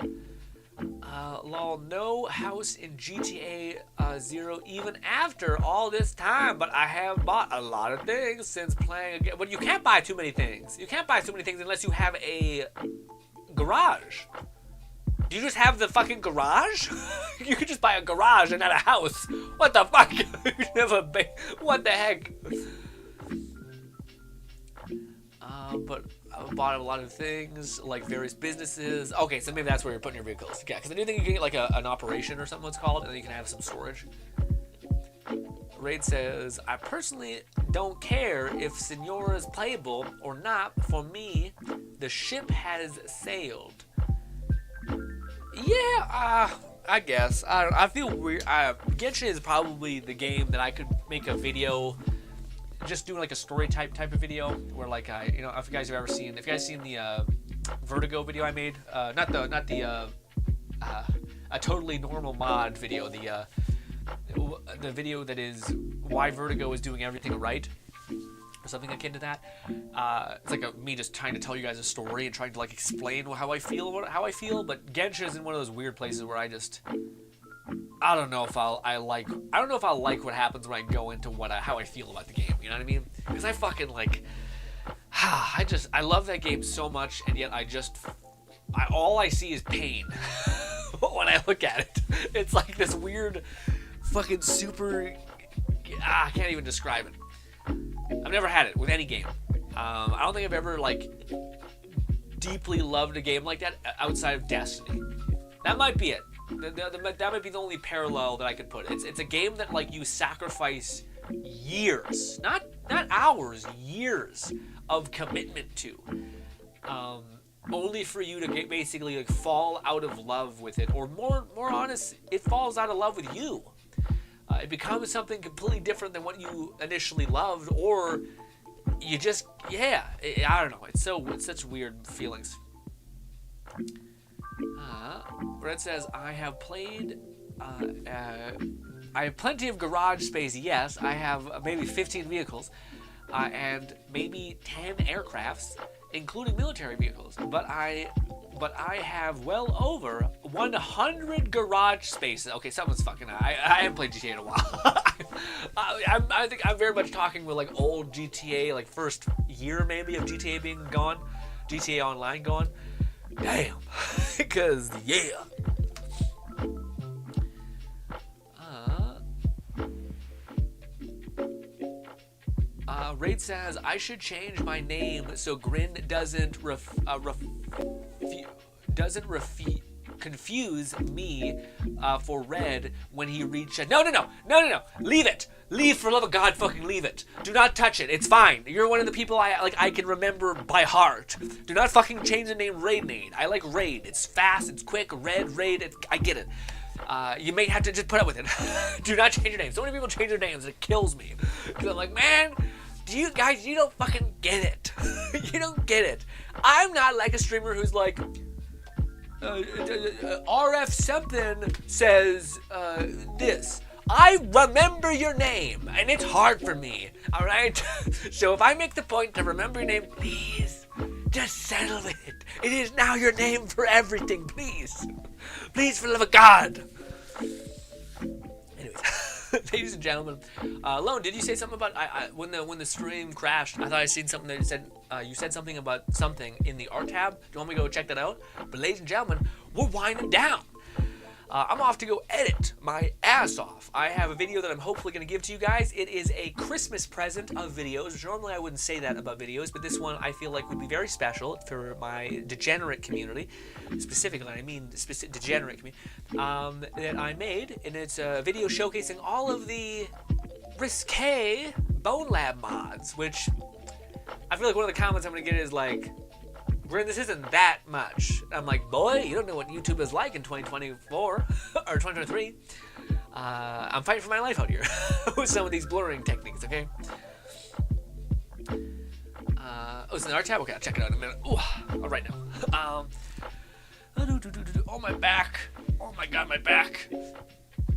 lol, no house in GTA 0 even after all this time, but I have bought a lot of things since playing again. But you can't buy too many things. You can't buy too many things unless you have a garage. Do you just have the fucking garage? You could just buy a garage and not a house. What the fuck? What the heck? But I bought a lot of things, like various businesses. Okay, so maybe that's where you're putting your vehicles. Yeah, because I do think you can get like an operation or something, what's called, and then you can have some storage. Raid says, I personally don't care if Senora is playable or not. For me, the ship has sailed. Yeah, I guess. I feel weird. Genshin is probably the game that I could make a video, just doing like a story type of video, where like if you guys have ever seen, the Vertigo video I made, not the a totally normal mod video, the video that is why Vertigo is doing everything right, or something akin to that. It's like me just trying to tell you guys a story and trying to like explain how I feel about how I feel. But Genshin is in one of those weird places where I don't know if I'll like what happens when I go into how I feel about the game. You know what I mean? Because I fucking like, I love that game so much, and yet all I see is pain when I look at it. It's like this weird, fucking super. I can't even describe it. I've never had it with any game. I don't think I've ever like deeply loved a game like that outside of Destiny. That might be it. That might be the only parallel that I could put. It's a game that like you sacrifice years, not hours, years of commitment to, only for you to basically like fall out of love with it, or more honest, it falls out of love with you. It becomes something completely different than what you initially loved, or you just, I don't know. It's such weird feelings. Brett says, I have plenty of garage space, yes. I have maybe 15 vehicles, and maybe 10 aircrafts, including military vehicles. But I have well over 100 garage spaces. Okay, something's fucking. I haven't played GTA in a while. I think I'm very much talking with like old GTA, like first year maybe of GTA being gone, GTA Online gone. Damn, because yeah. Raid says I should change my name so GRINN doesn't confuse me for Red when he reaches. No. Leave it. Leave, for love of God, fucking leave it. Do not touch it. It's fine. You're one of the people I can remember by heart. Do not fucking change the name Raid. I like Raid. It's fast. It's quick. Raid. I get it. you may have to just put up with it. Do not change your name. So many people change their names. It kills me. Because I'm like, man, you don't fucking get it. You don't get it. I'm not like a streamer who's like, RF something says this. I remember your name, and it's hard for me, all right? So if I make the point to remember your name, please, just settle it. It is now your name for everything, please. Please, for the love of God. Anyways, ladies and gentlemen, Lone, did you say something about when the stream crashed? I thought I seen something that said you said something about something in the art tab. Do you want me to go check that out? But ladies and gentlemen, we're winding down. I'm off to go edit my ass off. I have a video that I'm hopefully going to give to you guys. It is a Christmas present of videos, which normally I wouldn't say that about videos, but this one I feel like would be very special for my degenerate community. Specifically, I mean degenerate community, that I made, and it's a video showcasing all of the risque Bone Lab mods, which I feel like one of the comments I'm going to get is like, Grin, this isn't that much. I'm like, boy, you don't know what YouTube is like in 2024 or 2023. I'm fighting for my life out here with some of these blurring techniques, okay? Oh, it's in the art tab? Okay, I'll check it out in a minute. Ooh, all right now. Oh, my back. Oh, my God, my back.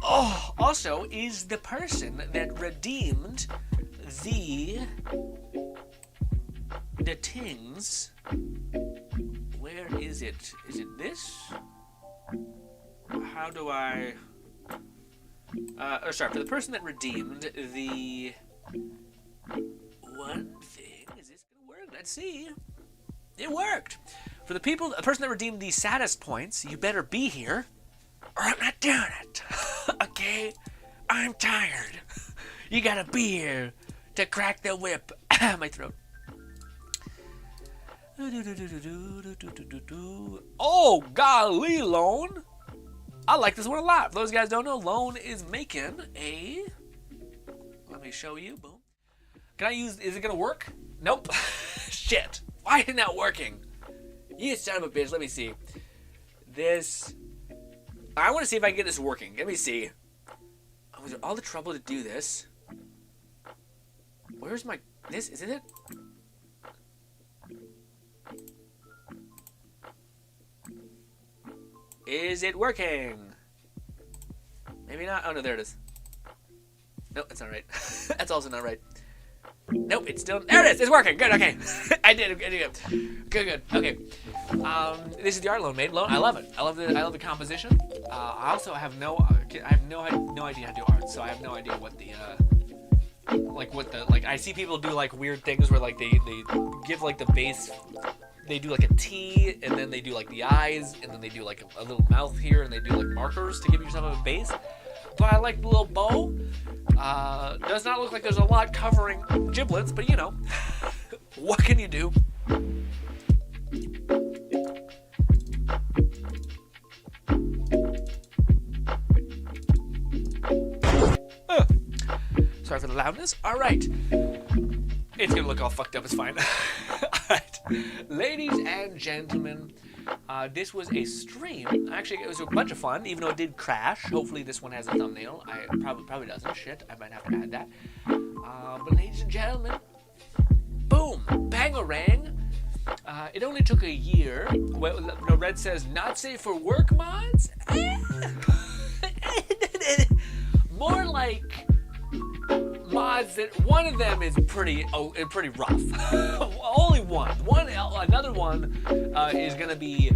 Oh, also, is the person that redeemed the tings. Where is it? Is it this? How do I... sorry, for the person that redeemed the... one thing, is this gonna work? Let's see. It worked! For the person that redeemed the saddest points, you better be here, or I'm not doing it. Okay? I'm tired. You gotta be here to crack the whip. My throat. Oh, golly, Lone. I like this one a lot. For those guys don't know, Lone is making a... Let me show you. Boom. Can I use... Is it going to work? Nope. Shit. Why isn't that working? You son of a bitch. Let me see. This... I want to see if I can get this working. Let me see. I was all the trouble to do this. Where's my... This? Isn't it? Is it working? Maybe not. Oh, no, there it is. Nope, that's not right. That's also not right. Nope, it's still... There it is! It's working! Good, okay. I did it. Good. Okay. This is the art Lone made. Lone, I love it. I love the composition. I also have no idea how to do art, so I have no idea what the... I see people do, like, weird things where, like, they give, like, the base... They do like a T, and then they do like the eyes, and then they do like a little mouth here, and they do like markers to give yourself a base. But I like the little bow. Does not look like there's a lot covering giblets, but you know, what can you do? Sorry for the loudness. All right. It's gonna look all fucked up, it's fine. Alright, ladies and gentlemen, this was a stream. Actually, it was a bunch of fun, even though it did crash. Hopefully this one has a thumbnail. It probably doesn't. Shit, I might have to add that. But ladies and gentlemen, boom, bang-a-rang. It only took a year. Well, no, Red says, not safe for work mods? More like... mods that one of them is pretty rough. Only one. Another one is gonna be.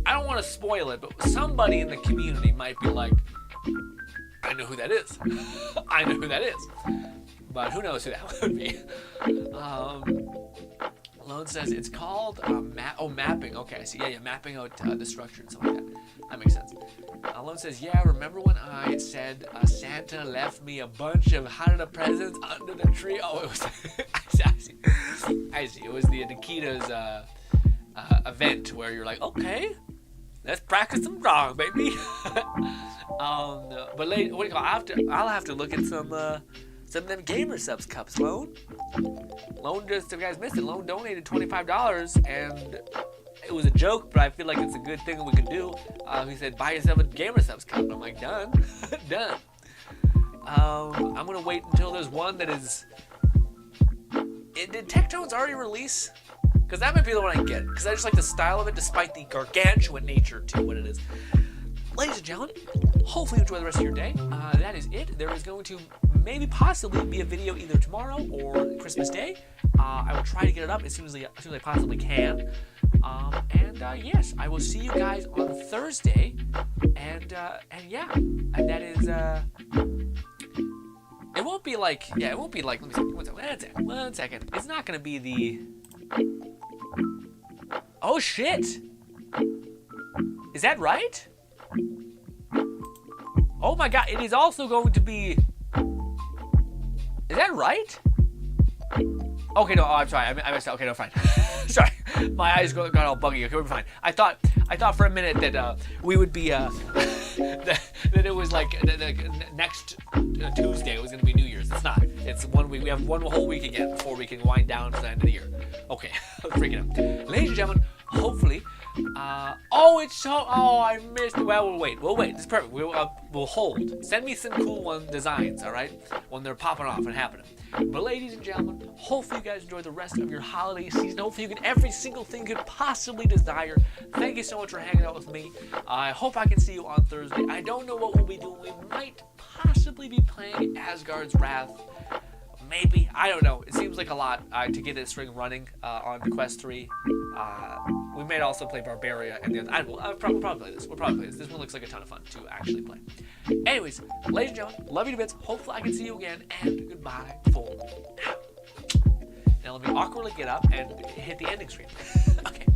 I don't want to spoil it, but somebody in the community might be like, I know who that is. I know who that is. But who knows who that would be? Lone says it's called mapping. Okay, I see. Yeah, mapping out the structure and stuff like that. That makes sense. Lone says, yeah, remember when I said Santa left me a bunch of $100 presents under the tree? Oh, it was... I see. It was the Nikita's event where you're like, okay, let's practice some drawing, baby. But what do you call? I'll have to look at some of them gamer subs cups. Lone just, if you guys missed it, Lone donated $25, and it was a joke, but I feel like it's a good thing that we could do. He said, buy yourself a Gamer Subs cup. I'm like, done. Done. I'm going to wait until there's one that is... Did Tectones already release? Because that might be the one I get. Because I just like the style of it, despite the gargantuan nature to what it is. Ladies and gentlemen, hopefully you enjoy the rest of your day. That is it. There is going to maybe possibly be a video either tomorrow or Christmas Day. I will try to get it up as soon as I possibly can. Yes, I will see you guys on Thursday. And yeah, and that is it won't be like, yeah, it won't be like, let me see, one second. It's not gonna be the, oh shit! Is that right? Oh my god, it is also going to be, is that right? Okay, no, I'm sorry, I messed up. Okay, no, fine. Sorry, my eyes got all buggy. Okay, we're fine. I thought for a minute that we would be that it was like the next Tuesday it was gonna be New Year's. It's not. It's 1 week. We have one whole week again before we can wind down to the end of the year. Okay, I was freaking out. Ladies and gentlemen, hopefully. I missed. Well, we'll wait. This is perfect. We'll hold. Send me some cool designs, all right, when they're popping off and happening. But ladies and gentlemen, hopefully you guys enjoy the rest of your holiday season. Hopefully you get every single thing you could possibly desire. Thank you so much for hanging out with me. I hope I can see you on Thursday. I don't know what we'll be doing. We might possibly be playing Asgard's Wrath. Maybe. I don't know. It seems like a lot to get this string running on Quest 3. We may also play Barbaria and the other. We'll probably play this. We'll probably play this. This one looks like a ton of fun to actually play. Anyways, ladies and gentlemen, love you to bits. Hopefully I can see you again, and goodbye for now. Now let me awkwardly get up and hit the ending screen. Okay.